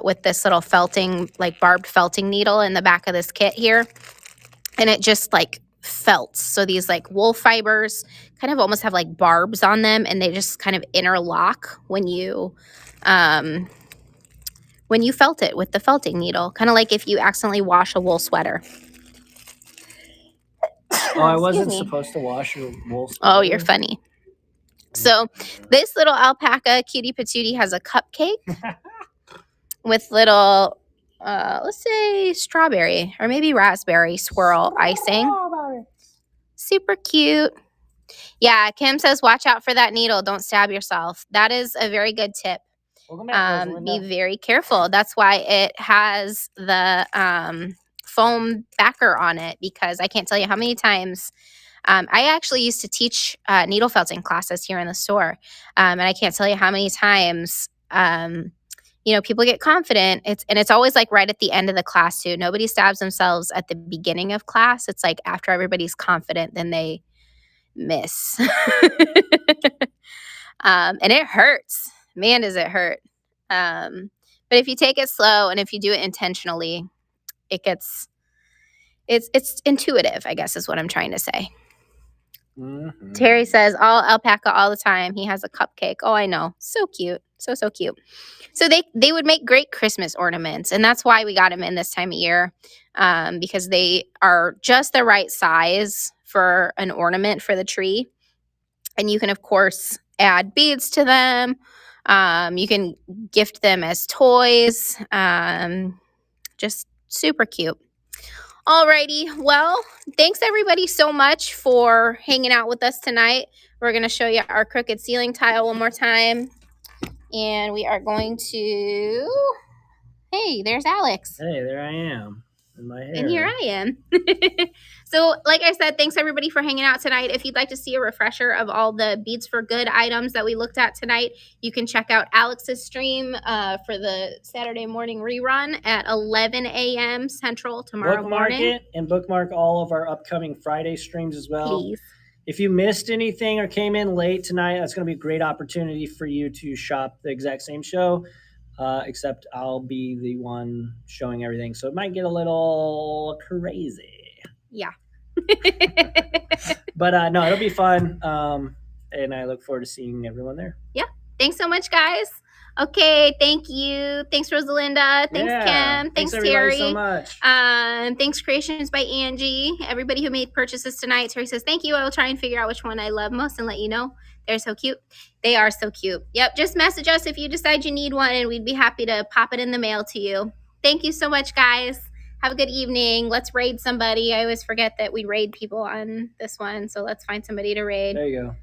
with this little felting, like barbed felting needle in the back of this kit here. And it just like felts. So these like wool fibers kind of almost have like barbs on them, and they just kind of interlock when you felt it with the felting needle. Kind of like if you accidentally wash a wool sweater. Oh, I wasn't Excuse me. supposed to wash your wool. Oh, you're funny. So this little alpaca cutie patootie has a cupcake with little, let's say strawberry or maybe raspberry swirl icing. Super cute. Yeah, Kim says, watch out for that needle. Don't stab yourself. That is a very good tip. Welcome back, Be Rosalinda. very careful. That's why it has the foam backer on it, because I can't tell you how many times I actually used to teach needle felting classes here in the store. And I can't tell you how many times, people get confident. It's always like right at the end of the class too. Nobody stabs themselves at the beginning of class. It's like after everybody's confident, then they miss. And it hurts. Man, does it hurt. But if you take it slow and if you do it intentionally, it's intuitive, I guess is what I'm trying to say. Mhm. Terry says, all alpaca all the time. He has a cupcake. Oh, I know. So cute. So cute. So they would make great Christmas ornaments. And that's why we got them in this time of year, because they are just the right size for an ornament for the tree. And you can, of course, add beads to them. You can gift them as toys. Just super cute. Alrighty, well, thanks everybody so much for hanging out with us tonight. We're going to show you our crooked ceiling tile one more time. And we are going to, hey, there's Alex. Hey, there I am in my hair. And here I am. So, like I said, thanks everybody for hanging out tonight. If you'd like to see a refresher of all the Beads for Good items that we looked at tonight, you can check out Alex's stream for the Saturday morning rerun at 11 a.m. Central tomorrow Bookmark morning. it and bookmark all of our upcoming Friday streams as well. Please. If you missed anything or came in late tonight, that's going to be a great opportunity for you to shop the exact same show, except I'll be the one showing everything. So it might get a little crazy. Yeah. But no, it'll be fun. And I look forward to seeing everyone there. Thanks so much, guys. Okay, thank you. Thanks, Rosalinda. Thanks, Yeah. Kim. Thanks, everybody Terry. so much. Thanks, Creations by Angie. Everybody who made purchases tonight. Terry says, thank you. I will try and figure out which one I love most and let you know. They're so cute. They are so cute. Yep, just message us if you decide you need one, and we'd be happy to pop it in the mail to you. Thank you so much, guys. Have a good evening. Let's raid somebody. I always forget that we raid people on this one, so let's find somebody to raid. There you go.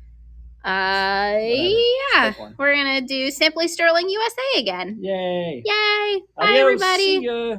Yeah, we're gonna do Simply Sterling USA again. Yay! Yay! Bye, Adios. everybody. See ya.